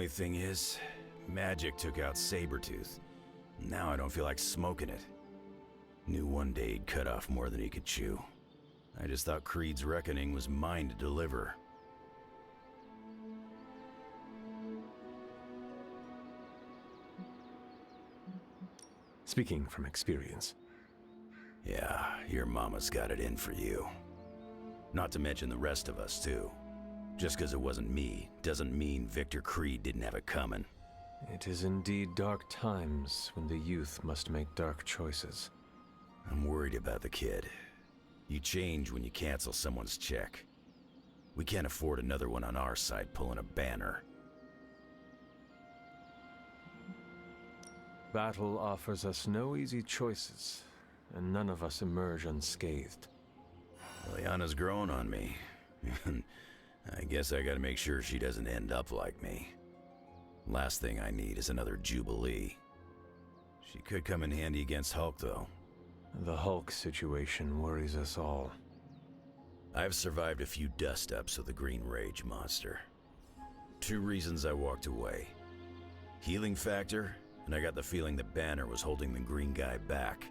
only thing is, magic took out Sabretooth. Now I don't feel like smoking it. Knew one day he'd cut off more than he could chew. I just thought Creed's reckoning was mine to deliver. Speaking from experience. Yeah, your mama's got it in for you. Not to mention the rest of us, too. Just because it wasn't me, doesn't mean Victor Creed didn't have it coming. It is indeed dark times when the youth must make dark choices. I'm worried about the kid. You change when you cancel someone's check. We can't afford another one on our side pulling a Banner. Battle offers us no easy choices, and none of us emerge unscathed. Liliana's growing on me. I guess I gotta make sure she doesn't end up like me. Last thing I need is another Jubilee. She could come in handy against Hulk, though. The Hulk situation worries us all. I've survived a few dust-ups with the Green Rage monster. 2 reasons I walked away. Healing factor, and I got the feeling that Banner was holding the green guy back.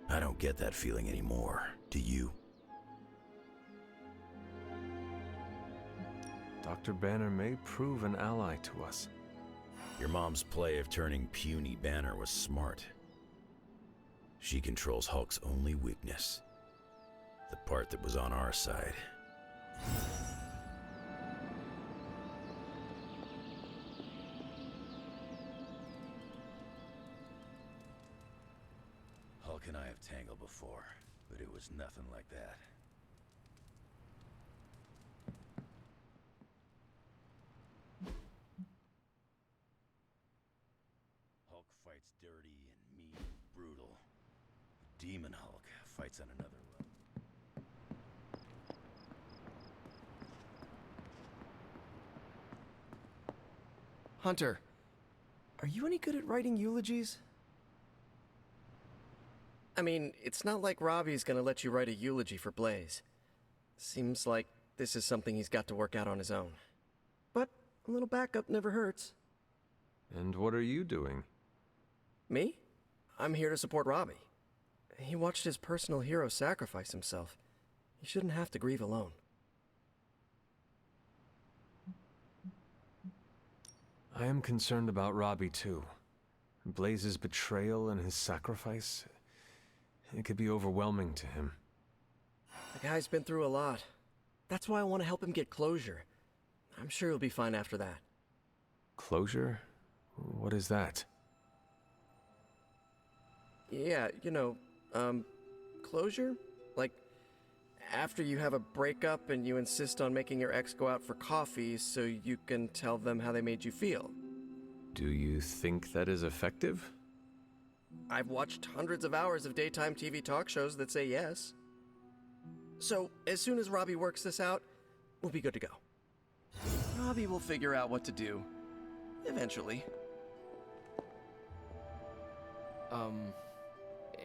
I don't get that feeling anymore, do you? Dr. Banner may prove an ally to us. Your mom's play of turning puny Banner was smart. She controls Hulk's only weakness. The part that was on our side. Hulk and I have tangled before, but it was nothing like that. Hulk fights dirty and mean, brutal. Demon Hulk fights on another level. Hunter, are you any good at writing eulogies? I mean, it's not like Robbie's gonna let you write a eulogy for Blaze. Seems like this is something he's got to work out on his own. But a little backup never hurts. And what are you doing? Me? I'm here to support Robbie. He watched his personal hero sacrifice himself. He shouldn't have to grieve alone. I am concerned about Robbie too. Blaze's betrayal and his sacrifice, it could be overwhelming to him. The guy's been through a lot. That's why I want to help him get closure. I'm sure he'll be fine after that. Closure? What is that? Yeah, closure? Like, after you have a breakup and you insist on making your ex go out for coffee so you can tell them how they made you feel. Do you think that is effective? I've watched hundreds of hours of daytime TV talk shows that say yes. So, as soon as Robbie works this out, we'll be good to go. Robbie will figure out what to do. Eventually.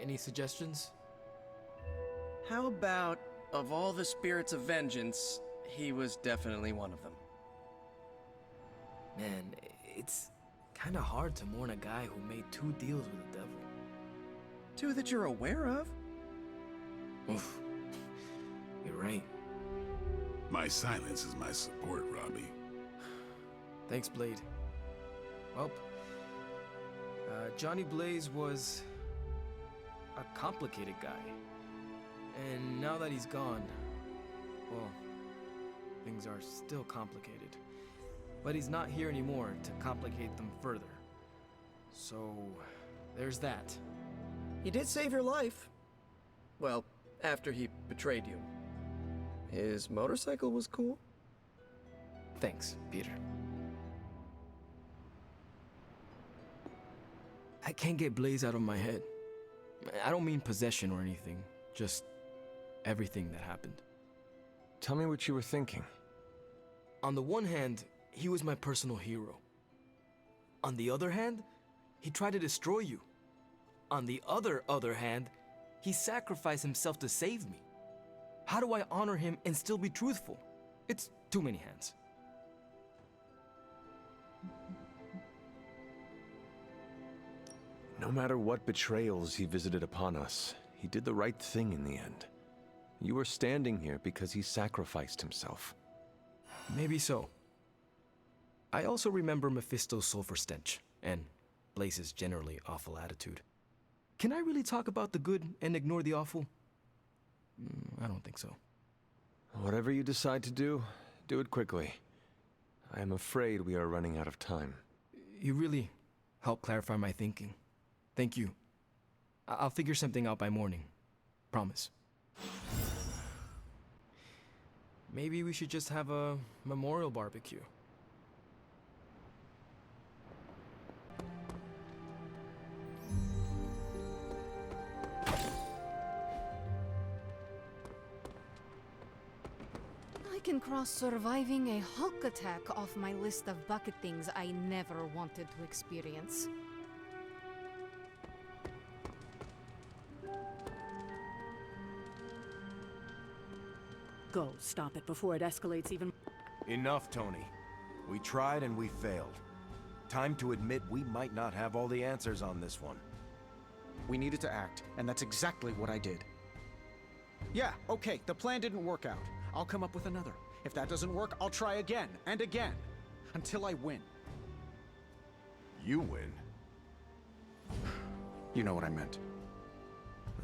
Any suggestions? How about, of all the spirits of vengeance, he was definitely one of them. Man, it's kinda hard to mourn a guy who made 2 deals with the devil. 2 that you're aware of? Oof. You're right. My silence is my support, Robbie. Thanks, Blade. Well, Johnny Blaze was a complicated guy. And now that he's gone, well, things are still complicated. But he's not here anymore to complicate them further. So, there's that. He did save your life. Well, after he betrayed you. His motorcycle was cool. Thanks, Peter. I can't get Blaze out of my head. I don't mean possession or anything, just everything that happened. Tell me what you were thinking. On the one hand, he was my personal hero. On the other hand, he tried to destroy you. On the other hand, he sacrificed himself to save me. How do I honor him and still be truthful? It's too many hands. No matter what betrayals he visited upon us, he did the right thing in the end. You are standing here because he sacrificed himself. Maybe so. I also remember Mephisto's sulfur stench, and Blaze's generally awful attitude. Can I really talk about the good and ignore the awful? I don't think so. Whatever you decide to do it quickly. I am afraid we are running out of time. You really helped clarify my thinking. Thank you. I'll figure something out by morning. Promise. Maybe we should just have a memorial barbecue. I can cross surviving a Hulk attack off my list of bucket things I never wanted to experience. Go, stop it before it escalates even. Enough, Tony. We tried and we failed. Time to admit we might not have all the answers on this one. We needed to act, and that's exactly what I did. Yeah, okay, the plan didn't work out. I'll come up with another. If that doesn't work, I'll try again and again, until I win. You win. You know what I meant.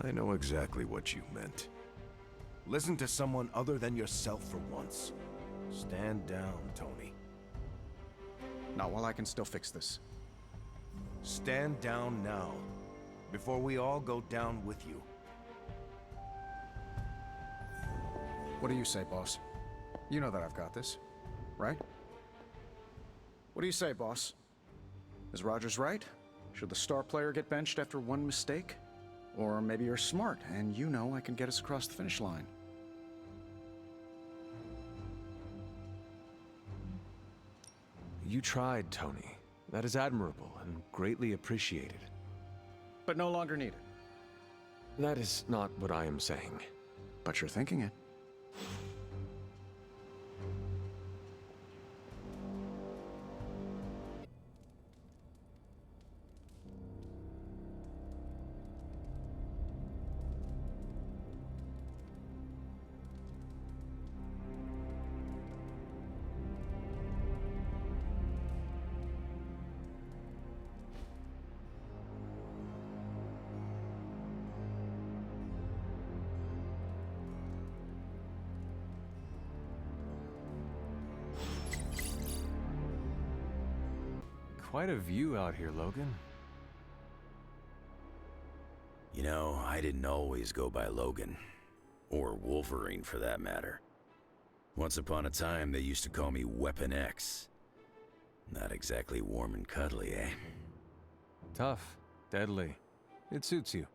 I know exactly what you meant. Listen to someone other than yourself for once. Stand down, Tony. Not while I can still fix this. Stand down now, before we all go down with you. What do you say, boss? You know that I've got this, right? What do you say, boss? Is Rogers right? Should the star player get benched after one mistake? Or maybe you're smart, and you know I can get us across the finish line. You tried, Tony. That is admirable and greatly appreciated. But no longer needed. That is not what I am saying. But you're thinking it. Quite a view out here, Logan. You know, I didn't always go by Logan. Or Wolverine, for that matter. Once upon a time, they used to call me Weapon X. Not exactly warm and cuddly, eh? Tough, deadly. It suits you.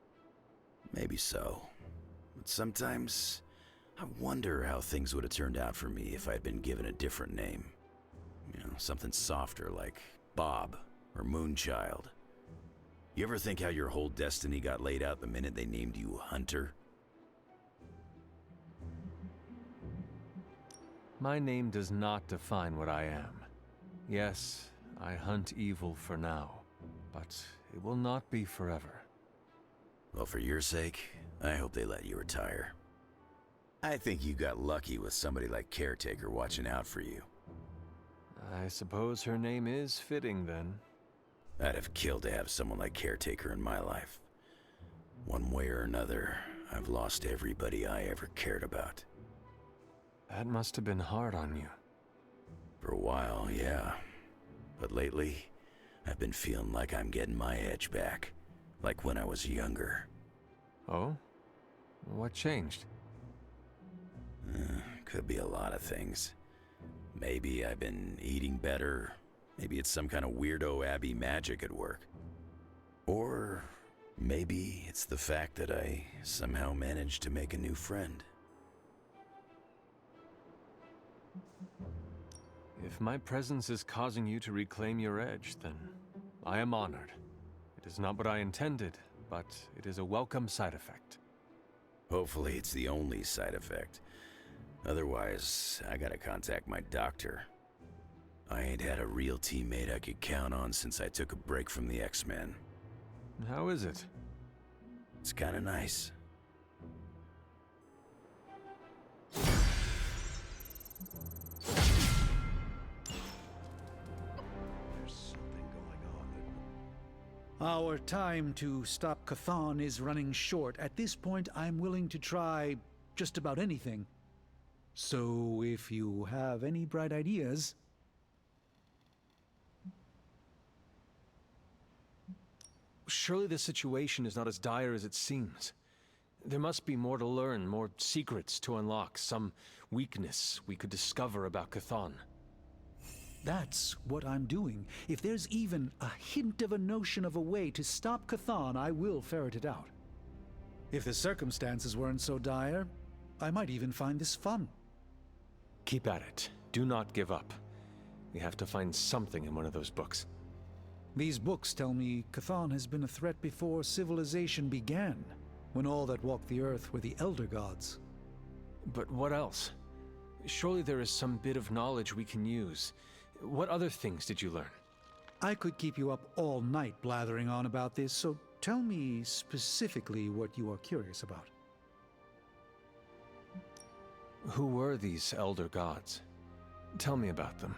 Maybe so. But sometimes, I wonder how things would have turned out for me if I'd been given a different name. You know, something softer like Bob or Moonchild. You ever think how your whole destiny got laid out the minute they named you Hunter? My name does not define what I am. Yes, I hunt evil for now, but it will not be forever. Well, for your sake, I hope they let you retire. I think you got lucky with somebody like Caretaker watching out for you. I suppose her name is fitting, then. I'd have killed to have someone like Caretaker in my life. One way or another, I've lost everybody I ever cared about. That must have been hard on you. For a while, yeah. But lately, I've been feeling like I'm getting my edge back. Like when I was younger. Oh? What changed? Could be a lot of things. Maybe I've been eating better. Maybe it's some kind of weirdo Abbey magic at work. Or maybe it's the fact that I somehow managed to make a new friend. If my presence is causing you to reclaim your edge, then I am honored. It is not what I intended, but it is a welcome side effect. Hopefully it's the only side effect. Otherwise, I gotta contact my doctor. I ain't had a real teammate I could count on since I took a break from the X-Men. How is it? It's kinda nice. Our time to stop Chthon is running short. At this point, I'm willing to try just about anything. So if you have any bright ideas... Surely the situation is not as dire as it seems. There must be more to learn, more secrets to unlock, some weakness we could discover about Chthon. That's what I'm doing. If there's even a hint of a notion of a way to stop Chthon, I will ferret it out. If the circumstances weren't so dire, I might even find this fun. Keep at it. Do not give up. We have to find something in one of those books. These books tell me Chthon has been a threat before civilization began, when all that walked the earth were the Elder Gods. But what else? Surely there is some bit of knowledge we can use. What other things did you learn? I could keep you up all night blathering on about this, so tell me specifically what you are curious about. Who were these Elder Gods? Tell me about them.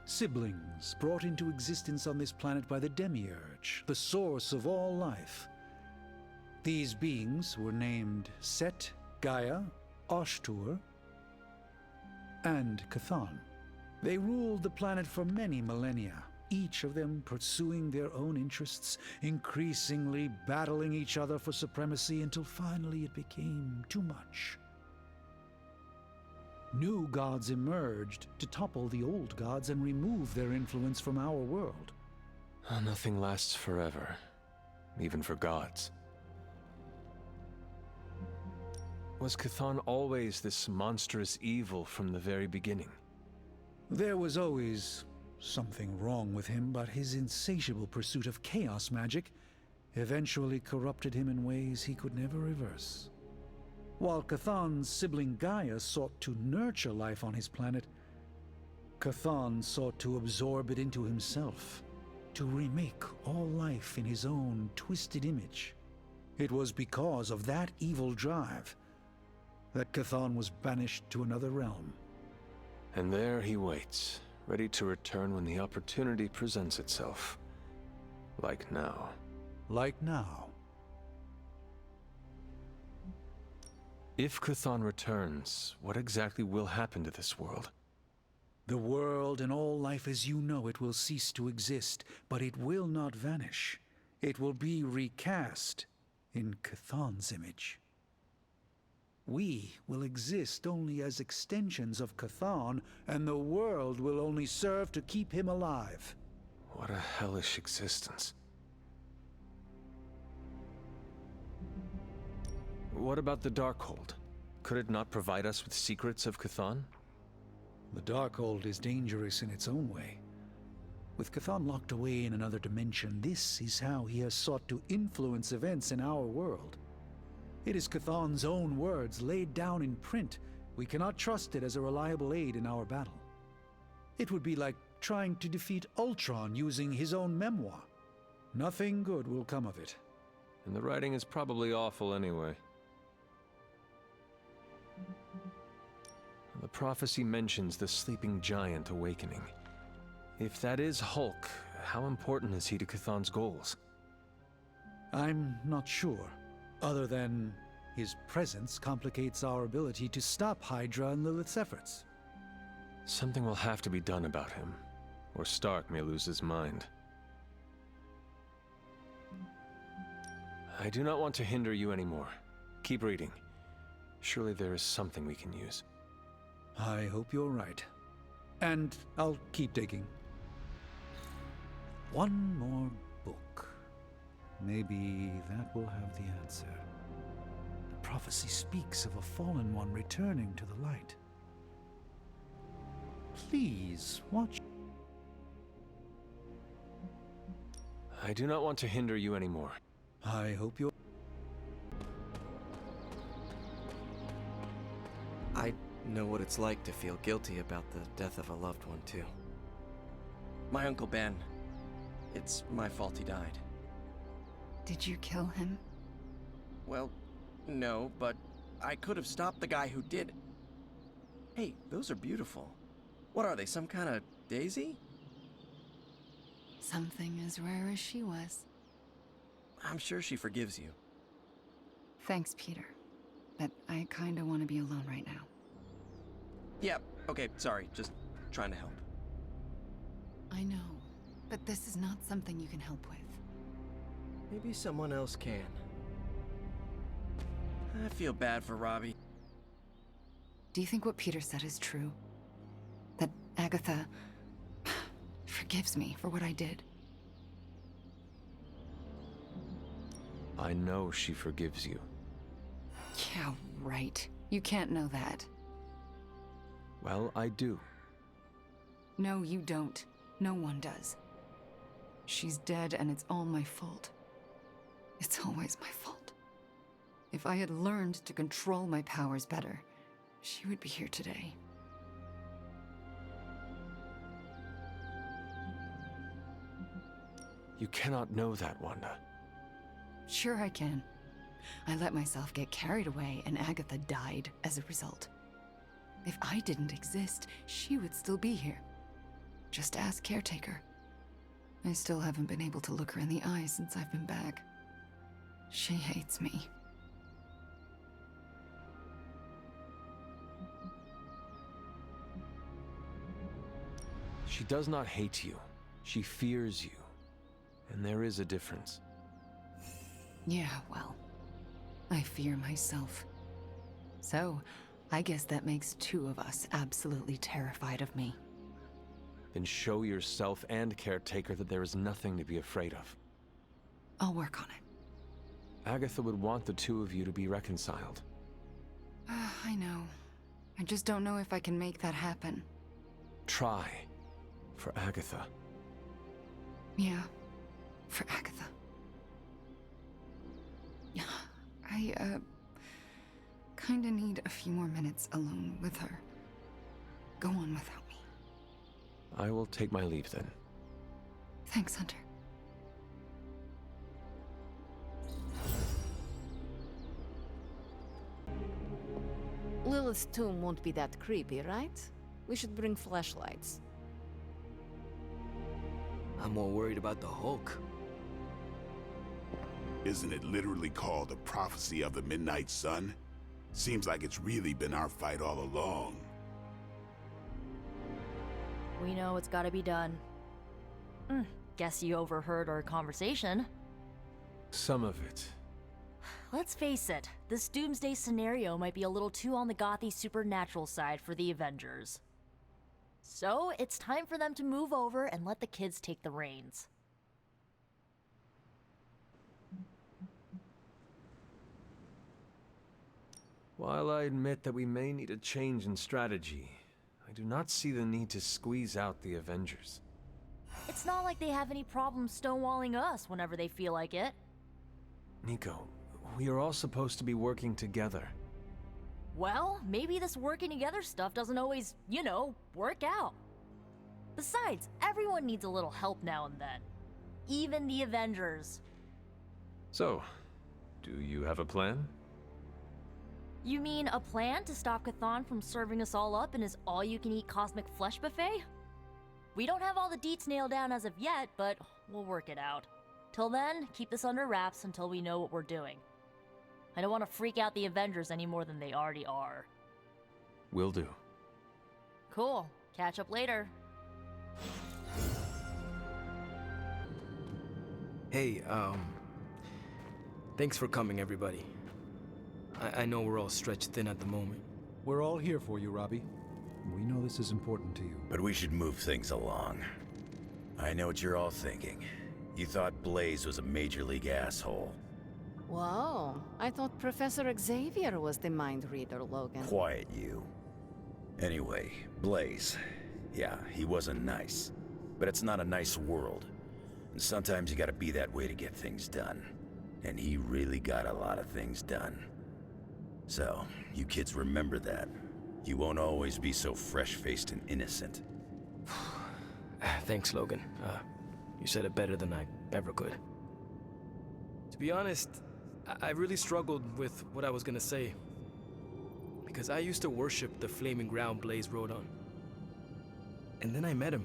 Siblings brought into existence on this planet by the Demiurge, the source of all life. These beings were named Set, Gaia, Ashtur, and Chthon. They ruled the planet for many millennia, each of them pursuing their own interests, increasingly battling each other for supremacy until finally it became too much. New gods emerged to topple the old gods and remove their influence from our world. Nothing lasts forever, even for gods. Was Chthon always this monstrous evil from the very beginning? There was always something wrong with him, but his insatiable pursuit of chaos magic eventually corrupted him in ways he could never reverse. While Chthon's sibling Gaia sought to nurture life on his planet, Chthon sought to absorb it into himself, to remake all life in his own twisted image. It was because of that evil drive that Chthon was banished to another realm. And there he waits, ready to return when the opportunity presents itself. Like now. Like now. If Chthon returns, what exactly will happen to this world? The world and all life as you know it will cease to exist, but it will not vanish. It will be recast in Chthon's image. We will exist only as extensions of Chthon, and the world will only serve to keep him alive. What a hellish existence. What about the Darkhold? Could it not provide us with secrets of Chthon? The Darkhold is dangerous in its own way. With Chthon locked away in another dimension, this is how he has sought to influence events in our world. It is Chthon's own words laid down in print. We cannot trust it as a reliable aid in our battle. It would be like trying to defeat Ultron using his own memoir. Nothing good will come of it. And the writing is probably awful anyway. The prophecy mentions the sleeping giant awakening. If that is Hulk, how important is he to Chthon's goals? I'm not sure, other than his presence complicates our ability to stop Hydra and Lilith's efforts. Something will have to be done about him, or Stark may lose his mind. I do not want to hinder you anymore. Keep reading. Surely there is something we can use. I hope you're right. And I'll keep digging. One more book. Maybe that will have the answer. The prophecy speaks of a fallen one returning to the light. Please, watch. I do not want to hinder you anymore. I hope you're... I know what it's like to feel guilty about the death of a loved one, too. My Uncle Ben. It's my fault he died. Did you kill him? Well, no, but I could have stopped the guy who did it. Hey, those are beautiful. What are they, some kind of daisy? Something as rare as she was. I'm sure she forgives you. Thanks, Peter. But I kinda want to be alone right now. Yeah, okay, sorry, just trying to help. I know, but this is not something you can help with. Maybe someone else can. I feel bad for Robbie. Do you think what Peter said is true? That Agatha forgives me for what I did? I know she forgives you. Yeah, right. You can't know that. Well, I do. No, you don't. No one does. She's dead and it's all my fault. It's always my fault. If I had learned to control my powers better, she would be here today. You cannot know that, Wanda. Sure I can. I let myself get carried away and Agatha died as a result. If I didn't exist, she would still be here. Just ask Caretaker. I still haven't been able to look her in the eye since I've been back. She hates me. She does not hate you. She fears you. And there is a difference. Yeah, well, I fear myself. So, I guess that makes two of us absolutely terrified of me. Then show yourself and Caretaker that there is nothing to be afraid of. I'll work on it. Agatha would want the two of you to be reconciled. I know. I just don't know if I can make that happen. Try. For Agatha. Yeah, for Agatha. I, kinda need a few more minutes alone with her. Go on without me. I will take my leave then. Thanks, Hunter. Lilith's tomb won't be that creepy, right? We should bring flashlights. I'm more worried about the Hulk. Isn't it literally called the Prophecy of the Midnight Sun? Seems like it's really been our fight all along. We know it's gotta be done. Guess you overheard our conversation. Some of it. Let's face it, this doomsday scenario might be a little too on the gothy supernatural side for the Avengers. So, it's time for them to move over and let the kids take the reins. While I admit that we may need a change in strategy, I do not see the need to squeeze out the Avengers. It's not like they have any problem stonewalling us whenever they feel like it. Nico, we are all supposed to be working together. Well, maybe this working together stuff doesn't always, work out. Besides, everyone needs a little help now and then. Even the Avengers. So, do you have a plan? You mean a plan to stop Chthon from serving us all up in his all-you-can-eat cosmic flesh buffet? We don't have all the deets nailed down as of yet, but we'll work it out. Till then, keep this under wraps until we know what we're doing. I don't want to freak out the Avengers any more than they already are. Will do. Cool. Catch up later. Hey, thanks for coming, everybody. I know we're all stretched thin at the moment. We're all here for you, Robbie. We know this is important to you. But we should move things along. I know what you're all thinking. You thought Blaze was a major league asshole. Whoa, I thought Professor Xavier was the mind reader, Logan. Quiet, you. Anyway, Blaze. Yeah, he wasn't nice. But it's not a nice world. And sometimes you gotta be that way to get things done. And he really got a lot of things done. So, you kids remember that. You won't always be so fresh-faced and innocent. Thanks, Logan. You said it better than I ever could. To be honest, I really struggled with what I was gonna say. Because I used to worship the flaming ground Blaze rode on. And then I met him.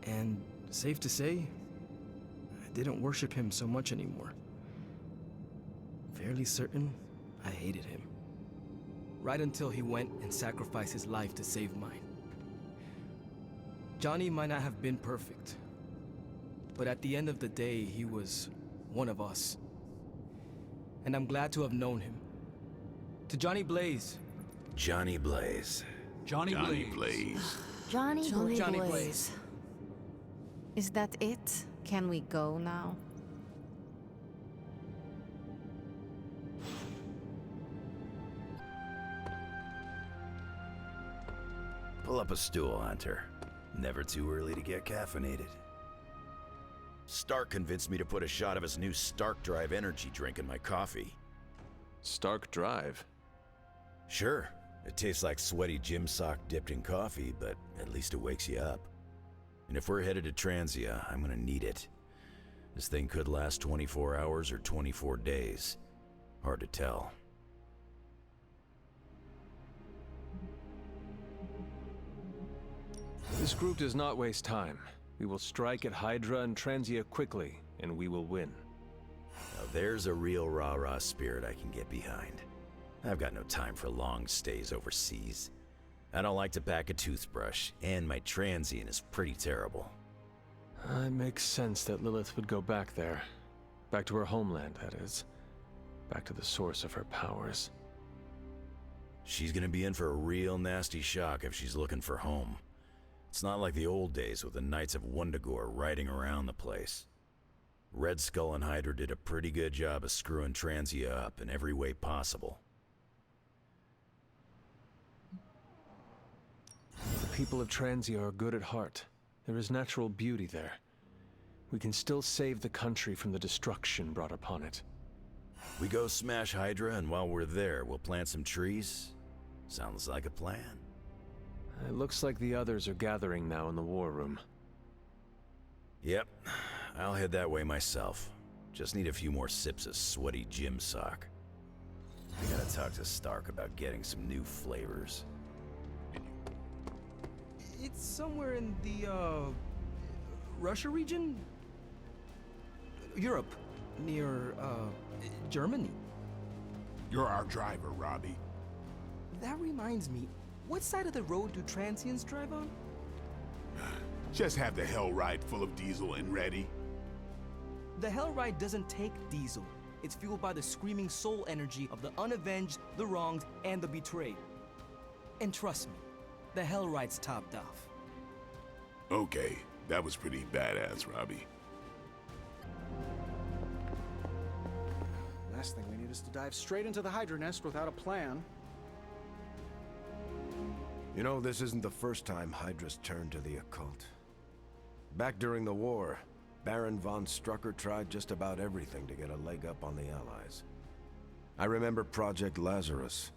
And safe to say, I didn't worship him so much anymore. Fairly certain I hated him. Right until he went and sacrificed his life to save mine. Johnny might not have been perfect, but at the end of the day, he was one of us. And I'm glad to have known him. To Johnny Blaze. Johnny Blaze. Johnny Blaze. Johnny Blaze. Is that it? Can we go now? Pull up a stool, Hunter. Never too early to get caffeinated. Stark convinced me to put a shot of his new Stark Drive energy drink in my coffee. Stark Drive? Sure, it tastes like sweaty gym sock dipped in coffee, but at least it wakes you up. And if we're headed to Transia, I'm gonna need it. This thing could last 24 hours or 24 days. Hard to tell. This group does not waste time. We will strike at Hydra and Transia quickly, and we will win. Now there's a real rah-rah spirit I can get behind. I've got no time for long stays overseas. I don't like to pack a toothbrush, and my transient is pretty terrible. It makes sense that Lilith would go back there. Back to her homeland, that is. Back to the source of her powers. She's gonna be in for a real nasty shock if she's looking for home. It's not like the old days with the Knights of Wundagore riding around the place. Red Skull and Hydra did a pretty good job of screwing Transia up in every way possible. The people of Transia are good at heart. There is natural beauty there. We can still save the country from the destruction brought upon it. We go smash Hydra, and while we're there, we'll plant some trees? Sounds like a plan. It looks like the others are gathering now in the war room. Yep, I'll head that way myself. Just need a few more sips of sweaty gym sock. I gotta talk to Stark about getting some new flavors. It's somewhere in the, Russia region? Europe. Near, Germany. You're our driver, Robbie. That reminds me, what side of the road do transients drive on? Just have the Hell Ride full of diesel and ready. The Hell Ride doesn't take diesel. It's fueled by the screaming soul energy of the unavenged, the wronged, and the betrayed. And trust me, the Hell Ride's topped off. Okay, that was pretty badass, Robbie. Last thing we need is to dive straight into the Hydra nest without a plan. You know, this isn't the first time Hydra's turned to the occult. Back during the war, Baron von Strucker tried just about everything to get a leg up on the Allies. I remember Project Lazarus,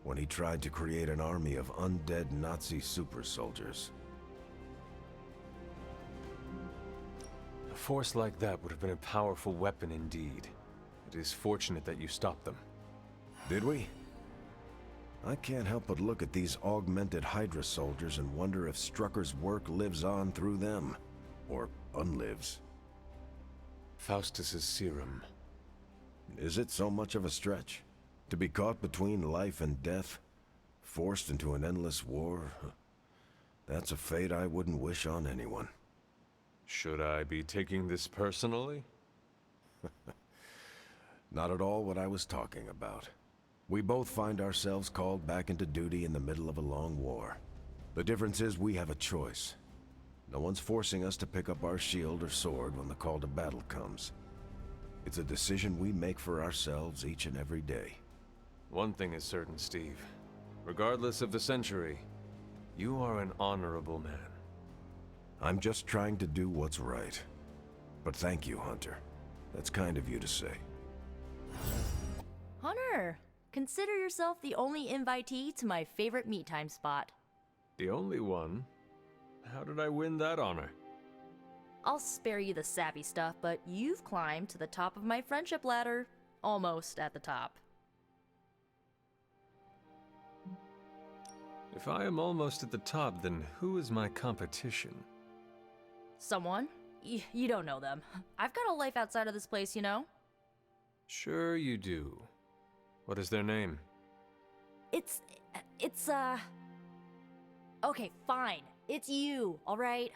when he tried to create an army of undead Nazi super soldiers. A force like that would have been a powerful weapon indeed. It is fortunate that you stopped them. Did we? I can't help but look at these augmented Hydra soldiers and wonder if Strucker's work lives on through them. Or unlives. Faustus's serum. Is it so much of a stretch? To be caught between life and death? Forced into an endless war? That's a fate I wouldn't wish on anyone. Should I be taking this personally? Not at all what I was talking about. We both find ourselves called back into duty in the middle of a long war. The difference is we have a choice. No one's forcing us to pick up our shield or sword when the call to battle comes. It's a decision we make for ourselves each and every day. One thing is certain, Steve. Regardless of the century, you are an honorable man. I'm just trying to do what's right. But thank you, Hunter. That's kind of you to say. Hunter, consider yourself the only invitee to my favorite meet time spot. The only one? How did I win that honor? I'll spare you the sappy stuff, but you've climbed to the top of my friendship ladder. Almost at the top. If I am almost at the top, then who is my competition? Someone? You don't know them. I've got a life outside of this place, you know? Sure you do. What is their name? It's, Okay, fine. It's you, alright?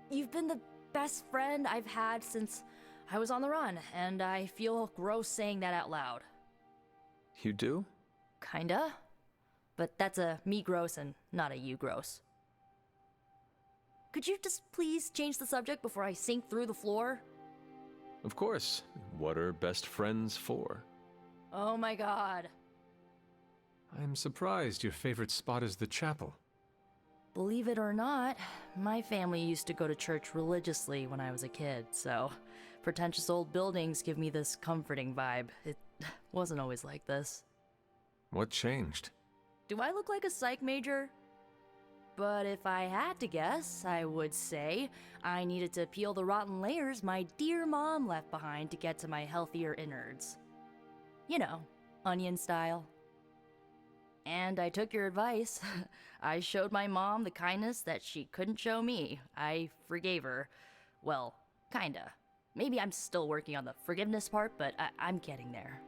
You've been the best friend I've had since I was on the run, and I feel gross saying that out loud. You do? Kinda. But that's a me gross and not a you gross. Could you just please change the subject before I sink through the floor? Of course. What are best friends for? Oh my god. I'm surprised your favorite spot is the chapel. Believe it or not, my family used to go to church religiously when I was a kid, so pretentious old buildings give me this comforting vibe. It wasn't always like this. What changed? Do I look like a psych major? But if I had to guess, I would say I needed to peel the rotten layers my dear mom left behind to get to my healthier innards. You know, onion style. And I took your advice. I showed my mom the kindness that she couldn't show me. I forgave her. Well, kinda. Maybe I'm still working on the forgiveness part, but I'm getting there.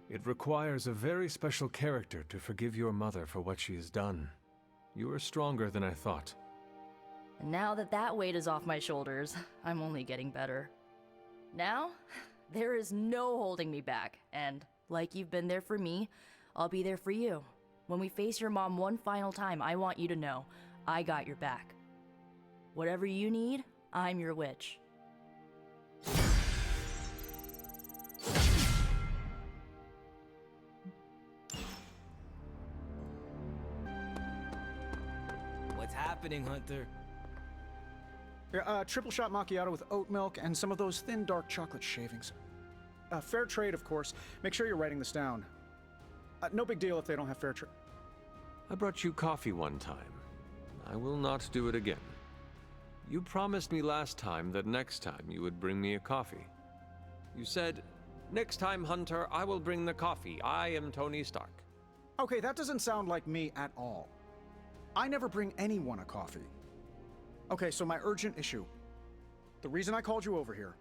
It requires a very special character to forgive your mother for what she has done. You are stronger than I thought. And now that that weight is off my shoulders, I'm only getting better. Now, there is no holding me back, and like you've been there for me, I'll be there for you. When we face your mom one final time, I want you to know, I got your back. Whatever you need, I'm your witch. What's happening, Hunter? Yeah, triple shot macchiato with oat milk and some of those thin dark chocolate shavings. Fair trade, of course. Make sure you're writing this down. No big deal if they don't have fair trade. I brought you coffee one time. I will not do it again. You promised me last time that next time you would bring me a coffee. You said, "Next time, Hunter, I will bring the coffee. I am Tony Stark." Okay, that doesn't sound like me at all. I never bring anyone a coffee. Okay, so my urgent issue. The reason I called you over here.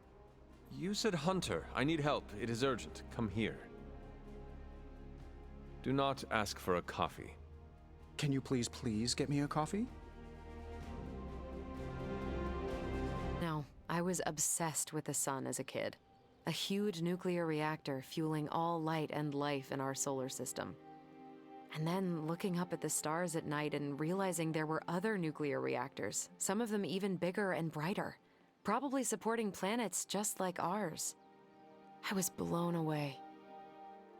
You said, "Hunter, I need help. It is urgent. Come here." Do not ask for a coffee. Can you please get me a coffee? No, I was obsessed with the sun as a kid. A huge nuclear reactor fueling all light and life in our solar system. And then looking up at the stars at night and realizing there were other nuclear reactors, some of them even bigger and brighter, probably supporting planets just like ours. I was blown away.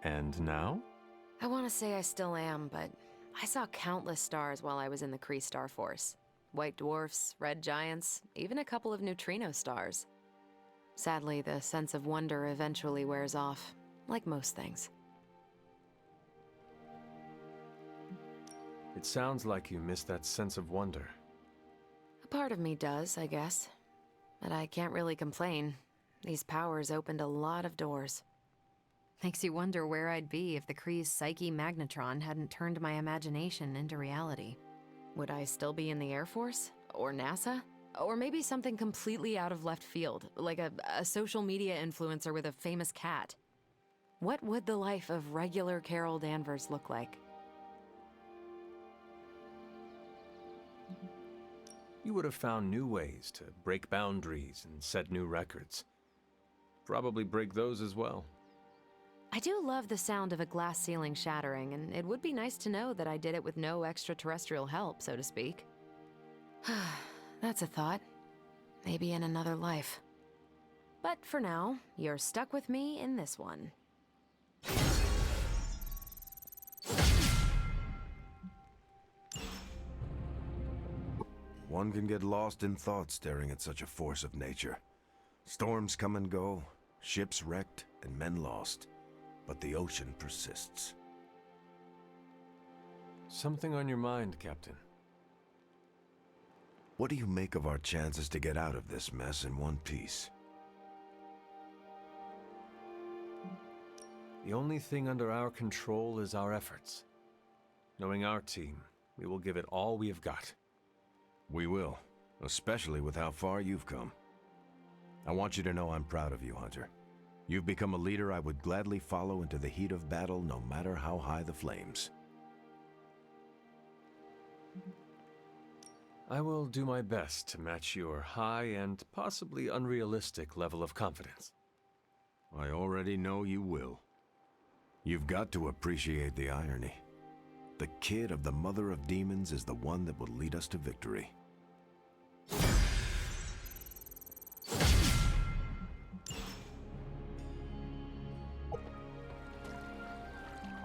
And now? I want to say I still am, but I saw countless stars while I was in the Kree Star Force. White dwarfs, red giants, even a couple of neutrino stars. Sadly, the sense of wonder eventually wears off, like most things. It sounds like you miss that sense of wonder. A part of me does, I guess. But I can't really complain. These powers opened a lot of doors. Makes you wonder where I'd be if the Kree's Psyche Magnetron hadn't turned my imagination into reality. Would I still be in the Air Force? Or NASA? Or maybe something completely out of left field, like a social media influencer with a famous cat? What would the life of regular Carol Danvers look like? You would have found new ways to break boundaries and set new records. Probably break those as well. I do love the sound of a glass ceiling shattering, and it would be nice to know that I did it with no extraterrestrial help, so to speak. That's a thought. Maybe in another life. But for now, you're stuck with me in this one. One can get lost in thought staring at such a force of nature. Storms come and go, ships wrecked, and men lost. But the ocean persists. Something on your mind, Captain? What do you make of our chances to get out of this mess in one piece? The only thing under our control is our efforts. Knowing our team, we will give it all we have got. We will, especially with how far you've come. I want you to know I'm proud of you, Hunter. You've become a leader I would gladly follow into the heat of battle, no matter how high the flames. I will do my best to match your high and possibly unrealistic level of confidence. I already know you will. You've got to appreciate the irony. The kid of the Mother of Demons is the one that will lead us to victory.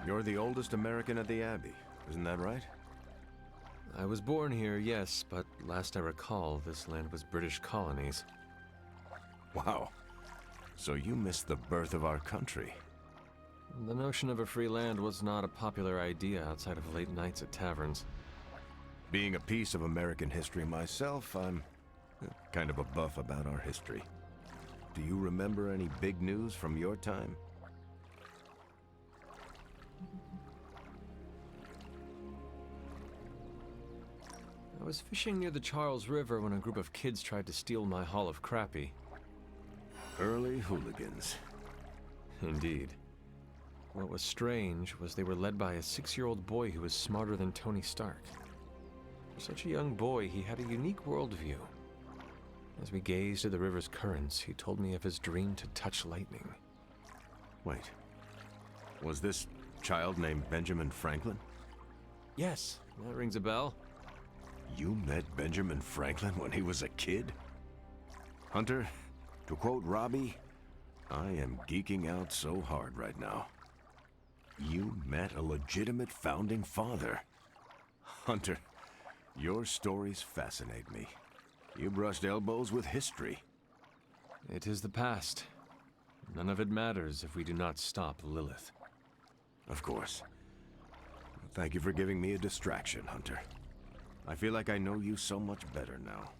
You're the oldest American at the Abbey, isn't that right? I was born here, yes, but last I recall, this land was British colonies. Wow. So you missed the birth of our country. The notion of a free land was not a popular idea outside of late nights at taverns. Being a piece of American history myself, I'm kind of a buff about our history. Do you remember any big news from your time? I was fishing near the Charles River when a group of kids tried to steal my haul of crappie. Early hooligans. Indeed. What was strange was they were led by a 6-year-old boy who was smarter than Tony Stark. For such a young boy, he had a unique worldview. As we gazed at the river's currents, he told me of his dream to touch lightning. Wait. Was this child named Benjamin Franklin? Yes, that rings a bell. You met Benjamin Franklin when he was a kid? Hunter, to quote Robbie, I am geeking out so hard right now. You met a legitimate founding father. Hunter, your stories fascinate me. You brushed elbows with history. It is the past. None of it matters if we do not stop Lilith. Of course. Thank you for giving me a distraction, Hunter. I feel like I know you so much better now.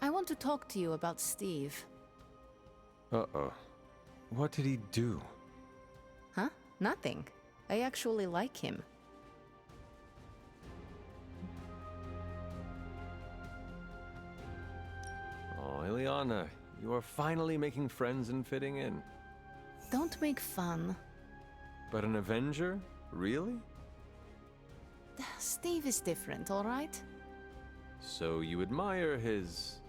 I want to talk to you about Steve. Uh-oh. What did he do? Huh? Nothing. I actually like him. Oh, Ileana, you are finally making friends and fitting in. Don't make fun. But an Avenger? Really? Steve is different, all right? So you admire his...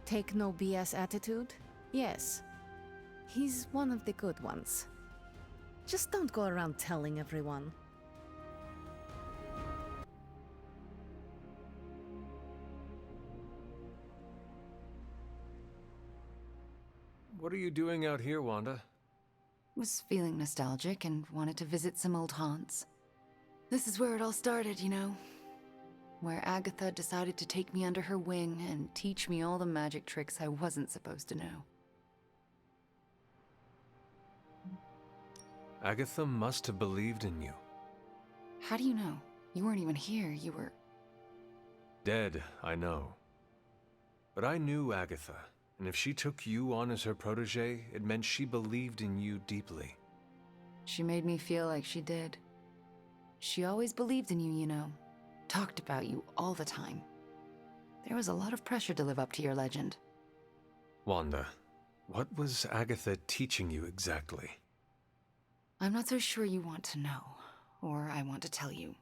Take no BS attitude? Yes. He's one of the good ones. Just don't go around telling everyone. What are you doing out here, Wanda? Was feeling nostalgic and wanted to visit some old haunts. This is where it all started, you know. Where Agatha decided to take me under her wing and teach me all the magic tricks I wasn't supposed to know. Agatha must have believed in you. How do you know? You weren't even here, you were... Dead, I know. But I knew Agatha, and if she took you on as her protege, it meant she believed in you deeply. She made me feel like she did. She always believed in you, you know. Talked about you all the time. There was a lot of pressure to live up to your legend. Wanda, what was Agatha teaching you exactly? I'm not so sure you want to know, or I want to tell you.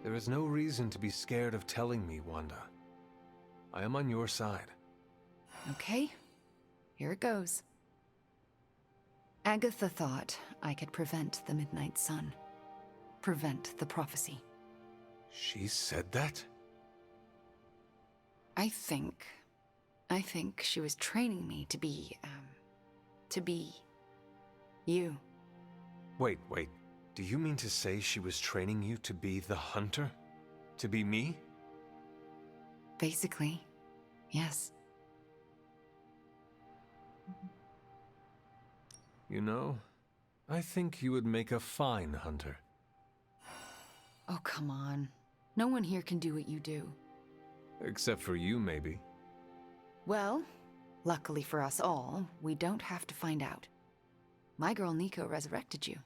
There is no reason to be scared of telling me, Wanda. I am on your side. Okay, here it goes. Agatha thought I could prevent the Midnight Sun. Prevent the prophecy. She said that? I think she was training me to be you. Wait. Do you mean to say she was training you to be the Hunter? To be me? Basically, yes. You know, I think you would make a fine hunter. Oh, come on. No one here can do what you do. Except for you, maybe. Well, luckily for us all, we don't have to find out. My girl Nico resurrected you,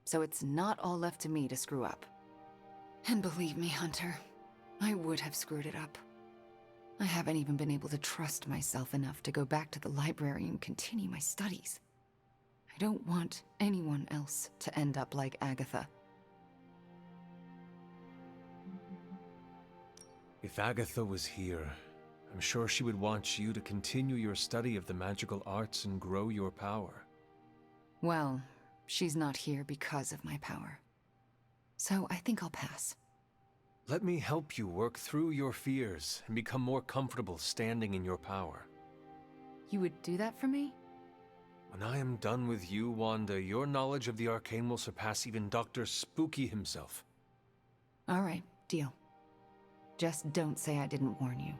so it's not all left to me to screw up. And believe me, Hunter, I would have screwed it up. I haven't even been able to trust myself enough to go back to the library and continue my studies. I don't want anyone else to end up like Agatha. If Agatha was here, I'm sure she would want you to continue your study of the magical arts and grow your power. Well, she's not here because of my power. So I think I'll pass. Let me help you work through your fears and become more comfortable standing in your power. You would do that for me? When I am done with you, Wanda, your knowledge of the arcane will surpass even Dr. Spooky himself. All right, deal. Just don't say I didn't warn you.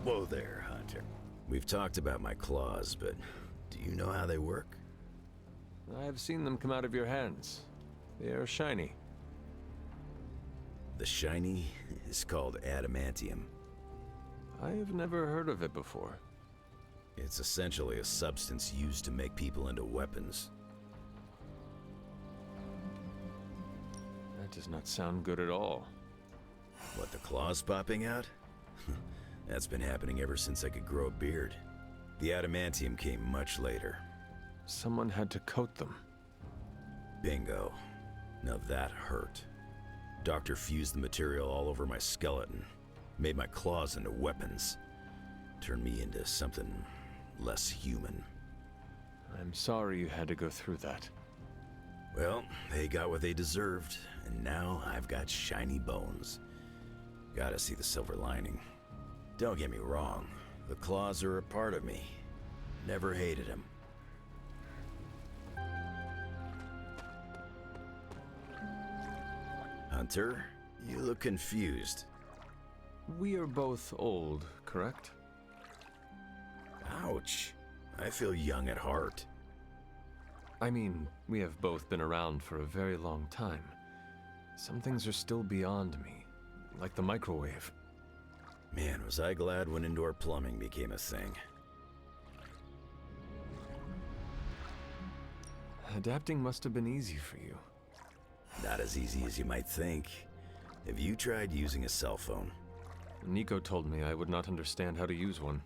Whoa there, Hunter. We've talked about my claws, but do you know how they work? I've seen them come out of your hands. They are shiny. The shiny is called adamantium. I have never heard of it before. It's essentially a substance used to make people into weapons. That does not sound good at all. What, the claws popping out? That's been happening ever since I could grow a beard. The adamantium came much later. Someone had to coat them. Bingo. Now that hurt. Doctor fused the material all over my skeleton, made my claws into weapons, turned me into something less human. I'm sorry you had to go through that. Well, they got what they deserved, and now I've got shiny bones. Gotta see the silver lining. Don't get me wrong, the claws are a part of me. Never hated them. Hunter, you look confused. We are both old, correct? Ouch. I feel young at heart. I mean, we have both been around for a very long time. Some things are still beyond me, like the microwave. Man, was I glad when indoor plumbing became a thing. Adapting must have been easy for you. Not as easy as you might think. Have you tried using a cell phone? Nico told me I would not understand how to use one.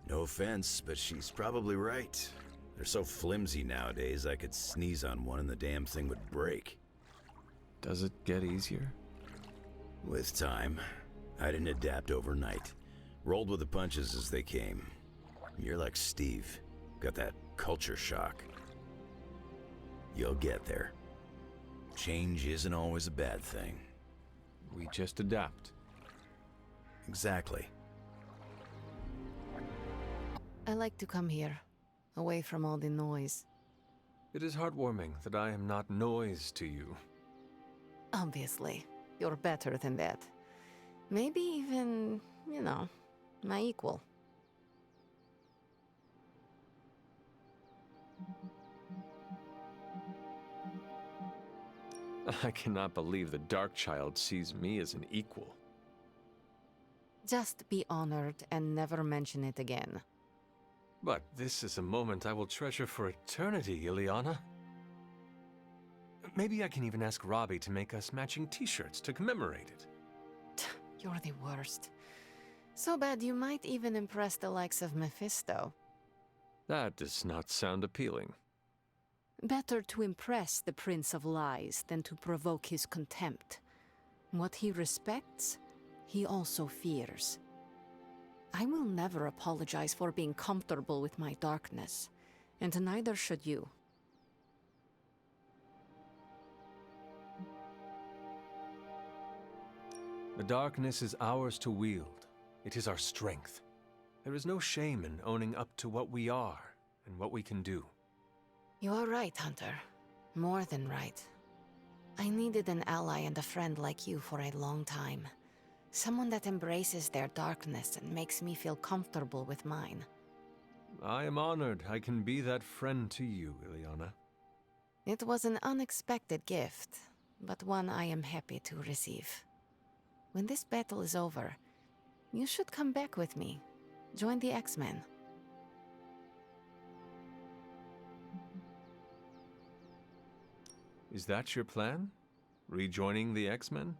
No offense, but she's probably right. They're so flimsy nowadays, I could sneeze on one and the damn thing would break. Does it get easier? With time. I didn't adapt overnight. Rolled with the punches as they came. You're like Steve. Got that culture shock. You'll get there. Change isn't always a bad thing. We just adapt. Exactly. I like to come here, away from all the noise. It is heartwarming that I am not noise to you. Obviously, you're better than that. Maybe even, you know, my equal. I cannot believe the Darkchild sees me as an equal. Just be honored and never mention it again. But this is a moment I will treasure for eternity, Ileana. Maybe I can even ask Robbie to make us matching t-shirts to commemorate it. You're the worst. So bad you might even impress the likes of Mephisto. That does not sound appealing. Better to impress the Prince of Lies than to provoke his contempt. What he respects, he also fears. I will never apologize for being comfortable with my darkness, and neither should you. The darkness is ours to wield, It is our strength. There is no shame in owning up to what we are and what we can do. You are right, Hunter. More than right. I needed an ally and a friend like you for a long time. Someone that embraces their darkness and makes me feel comfortable with mine. I am honored I can be that friend to you, Ileana. It was an unexpected gift, but one I am happy to receive. When this battle is over, you should come back with me. Join the X-Men. Is that your plan? Rejoining the X-Men?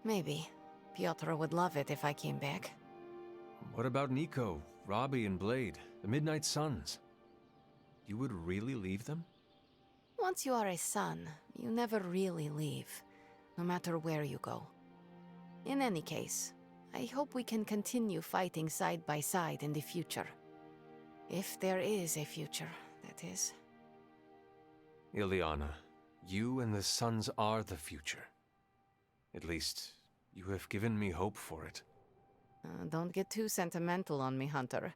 Maybe. Piotr would love it if I came back. What about Nico, Robbie, and Blade, the Midnight Suns? You would really leave them? Once you are a son, you never really leave, no matter where you go. In any case, I hope we can continue fighting side by side in the future. If there is a future, that is. Ileana, you and the Suns are the future. At least, you have given me hope for it. Don't get too sentimental on me, Hunter.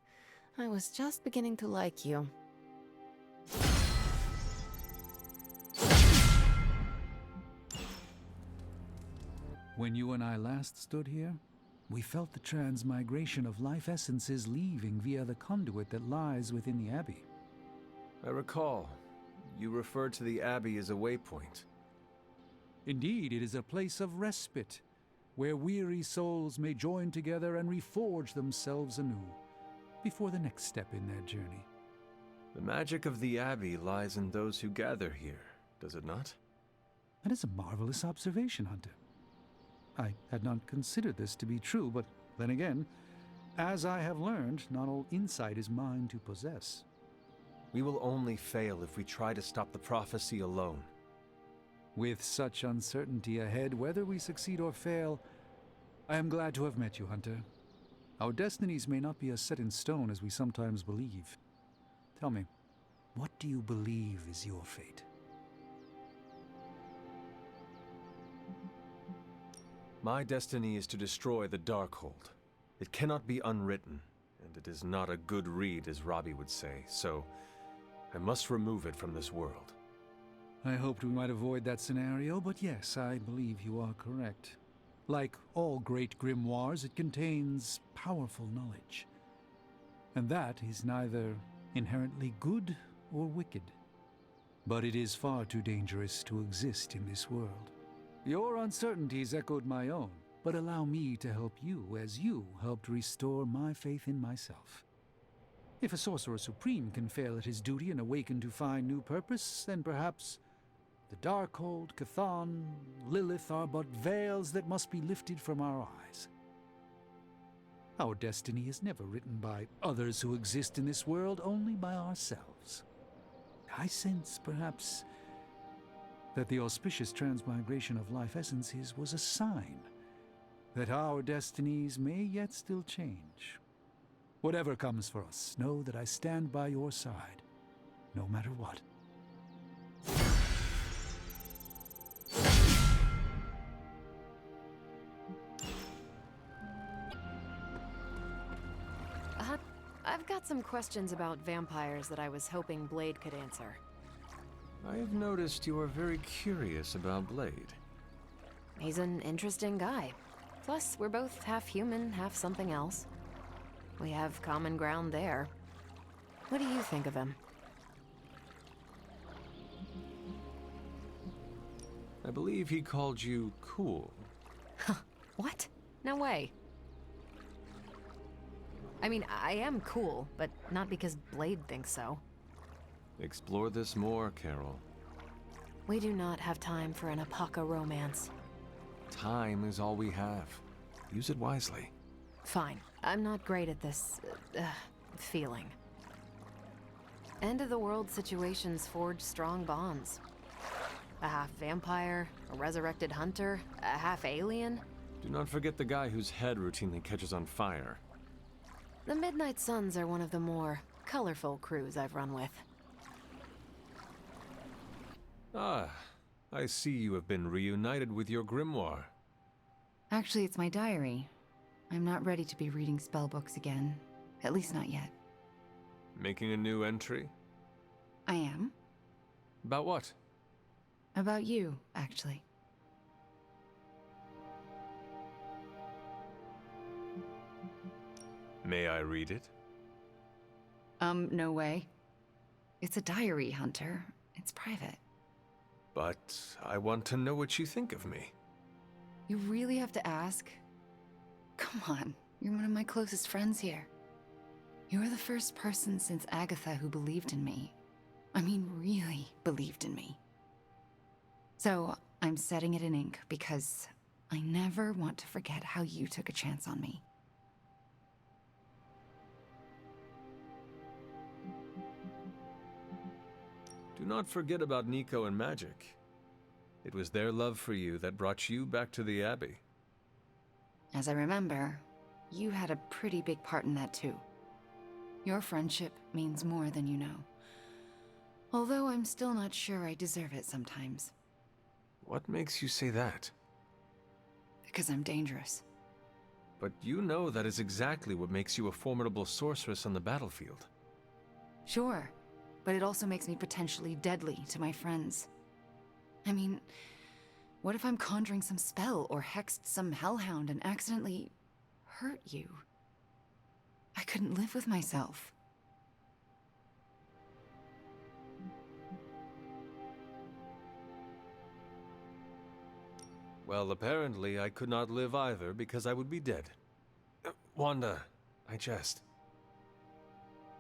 I was just beginning to like you. When you and I last stood here, we felt the transmigration of life essences leaving via the conduit that lies within the Abbey. I recall. You referred to the Abbey as a waypoint. Indeed, it is a place of respite, where weary souls may join together and reforge themselves anew, before the next step in their journey. The magic of the Abbey lies in those who gather here, does it not? That is a marvelous observation, Hunter. I had not considered this to be true, but then again, as I have learned, not all insight is mine to possess. We will only fail if we try to stop the prophecy alone. With such uncertainty ahead, whether we succeed or fail, I am glad to have met you, Hunter. Our destinies may not be as set in stone as we sometimes believe. Tell me, what do you believe is your fate? My destiny is to destroy the Darkhold. It cannot be unwritten, and it is not a good read, as Robbie would say, so I must remove it from this world. I hoped we might avoid that scenario, but yes, I believe you are correct. Like all great grimoires, it contains powerful knowledge. And that is neither inherently good or wicked. But it is far too dangerous to exist in this world. Your uncertainties echoed my own, but allow me to help you as you helped restore my faith in myself. If a Sorcerer Supreme can fail at his duty and awaken to find new purpose, then perhaps the Darkhold, Chthon, Lilith are but veils that must be lifted from our eyes. Our destiny is never written by others who exist in this world, only by ourselves. I sense, perhaps, that the auspicious transmigration of life essences was a sign that our destinies may yet still change. Whatever comes for us, know that I stand by your side, no matter what. I've got some questions about vampires that I was hoping Blade could answer. I have noticed you are very curious about Blade. He's an interesting guy. Plus, we're both half human, half something else. We have common ground there. What do you think of him? I believe he called you cool. What? No way. I mean, I am cool, but not because Blade thinks so. Explore this more, Carol. We do not have time for an Apaka romance. Time is all we have. Use it wisely. Fine. I'm not great at this, feeling. End-of-the-world situations forge strong bonds. A half-vampire, a resurrected hunter, a half-alien. Do not forget the guy whose head routinely catches on fire. The Midnight Suns are one of the more colorful crews I've run with. Ah, I see you have been reunited with your grimoire. Actually, it's my diary. I'm not ready to be reading spellbooks again. At least not yet. Making a new entry? I am. About what? About you, actually. May I read it? No way. It's a diary, Hunter. It's private. But I want to know what you think of me. You really have to ask? Come on, you're one of my closest friends here. You're the first person since Agatha who believed in me. I mean, really believed in me. So, I'm setting it in ink because I never want to forget how you took a chance on me. Do not forget about Nico and Magic. It was their love for you that brought you back to the Abbey. As I remember, you had a pretty big part in that too. Your friendship means more than you know. Although I'm still not sure I deserve it sometimes. What makes you say that? Because I'm dangerous. But you know that is exactly what makes you a formidable sorceress on the battlefield. Sure, but it also makes me potentially deadly to my friends. I mean, what if I'm conjuring some spell or hexed some hellhound and accidentally hurt you? I couldn't live with myself. Well, apparently I could not live either because I would be dead. Wanda, I jest.